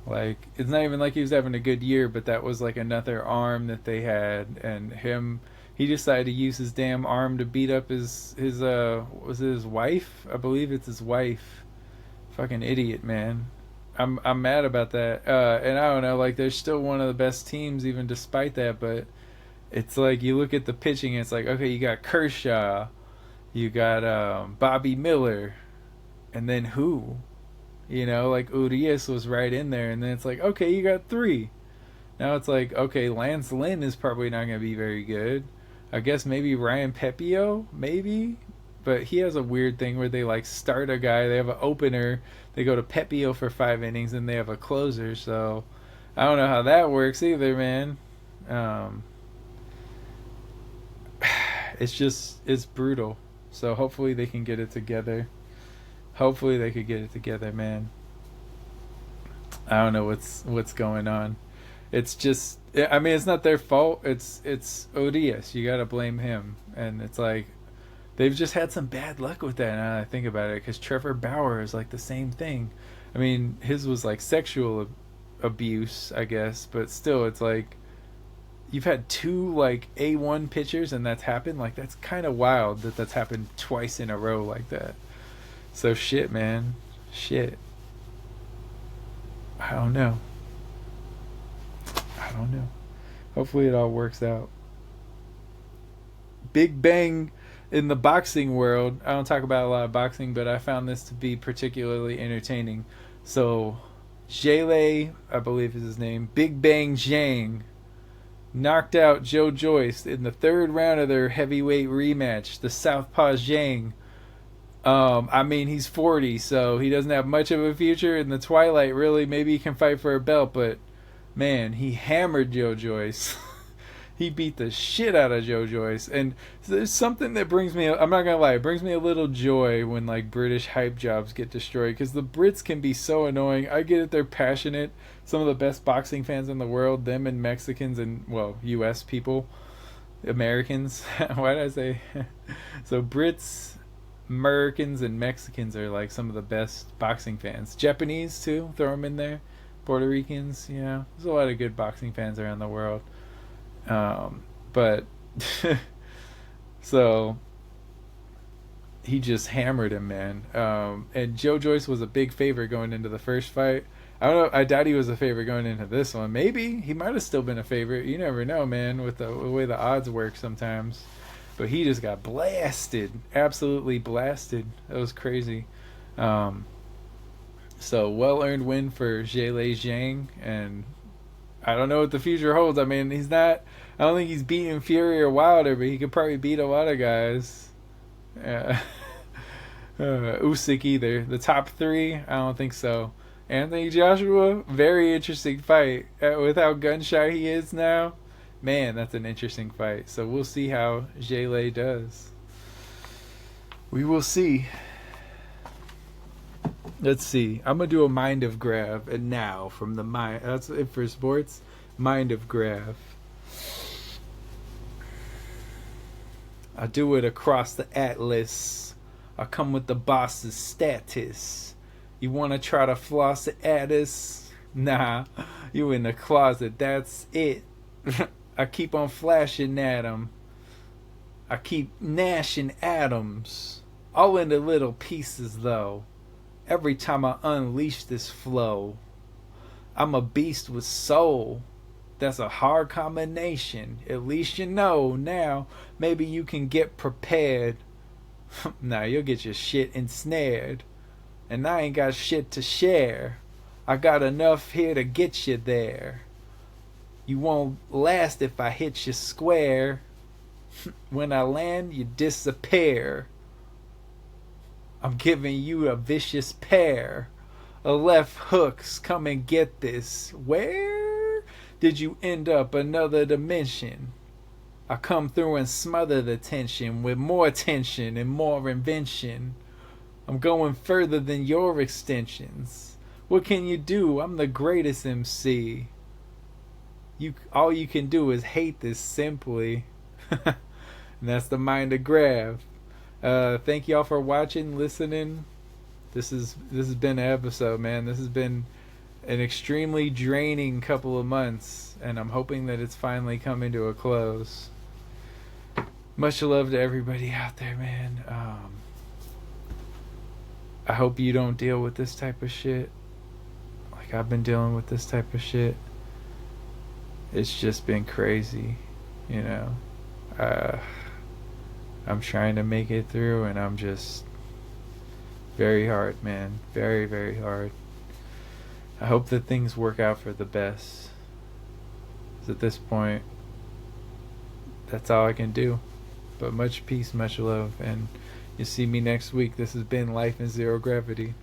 Like, it's not even like he was having a good year, but that was like another arm that they had, and he decided to use his damn arm to beat up his was it his wife? I believe it's his wife. Fucking idiot, man. I'm mad about that. And I don't know, like they're still one of the best teams even despite that. But it's like you look at the pitching, and it's like okay, you got Kershaw, you got Bobby Miller, and then who? You know, like Urias was right in there, and then it's like okay, you got three. Now it's like okay, Lance Lynn is probably not going to be very good. I guess maybe Ryan Pepio, maybe, but he has a weird thing where they like start a guy, they have an opener, they go to Pepio for 5 innings, and they have a closer. So I don't know how that works either, man. Um, it's brutal. So hopefully they can get it together. Hopefully they could get it together, man. I don't know what's going on. It's just I mean it's not their fault. It's Odias. You gotta blame him, and it's like they've just had some bad luck with that. Now that I think about it, because Trevor Bauer is like the same thing. I mean his was like sexual abuse, I guess, but still, it's like you've had two like A1 pitchers, and that's happened. Like that's kind of wild that that's happened twice in a row like that. So shit, man, shit. I don't know. I don't know. Hopefully it all works out. Big Bang in the boxing world. I don't talk about a lot of boxing, but I found this to be particularly entertaining. So, Jele, I believe is his name, Big Bang Zhang, knocked out Joe Joyce in the third round of their heavyweight rematch. The Southpaw Zhang. I mean, he's 40, so he doesn't have much of a future in the twilight, really. Maybe he can fight for a belt, but man, he hammered Joe Joyce. He beat the shit out of Joe Joyce. And there's something that brings me, I'm not going to lie, it brings me a little joy when like British hype jobs get destroyed, because the Brits can be so annoying. I get it, they're passionate. Some of the best boxing fans in the world, them and Mexicans and, well, US people, Americans. Why did I say? So Brits, Americans, and Mexicans are like some of the best boxing fans. Japanese too, throw them in there. Puerto Ricans, you know, there's a lot of good boxing fans around the world. But so he just hammered him, man. And Joe Joyce was a big favorite going into the first fight. I don't know. I doubt he was a favorite going into this one. Maybe he might have still been a favorite. You never know, man, with the way the odds work sometimes. But he just got blasted, absolutely blasted. That was crazy. So well-earned win for Zhele Zhang, and I don't know what the future holds. I mean, he's not. I don't think he's beating Fury or Wilder, but he could probably beat a lot of guys. Usyk either. The top three, I don't think so. Anthony Joshua, very interesting fight. With how gun-shy he is now, man, that's an interesting fight. So we'll see how Zhele does. We will see. Let's see. I'm gonna do a Mind of Grav, and now from the mind. That's it for sports. Mind of Grav. I do it across the atlas. I come with the boss's status. You wanna try to floss it at us? Nah, you in the closet. That's it. I keep on flashing at 'em. I keep gnashing atoms, all into little pieces though. Every time I unleash this flow, I'm a beast with soul. That's a hard combination. At least you know now. Maybe you can get prepared. Nah, you'll get your shit ensnared. And I ain't got shit to share. I got enough here to get you there. You won't last if I hit you square. When I land, you disappear. I'm giving you a vicious pair of left hooks. Come and get this. Where did you end up? Another dimension. I come through and smother the tension with more tension and more invention. I'm going further than your extensions. What can you do? I'm the greatest MC. All you can do is hate this simply. And that's the Mind of Grav. Thank y'all for watching, listening. This has been an episode, man. This has been an extremely draining couple of months, and I'm hoping that it's finally coming to a close. Much love to everybody out there, man. I hope you don't deal with this type of shit. like I've been dealing with this type of shit. It's just been crazy, you know. Uh, I'm trying to make it through, and I'm just very hard, man. Very, very hard. I hope that things work out for the best. 'Cause at this point, that's all I can do. But much peace, much love, and you'll see me next week. This has been Life in Zero Gravity.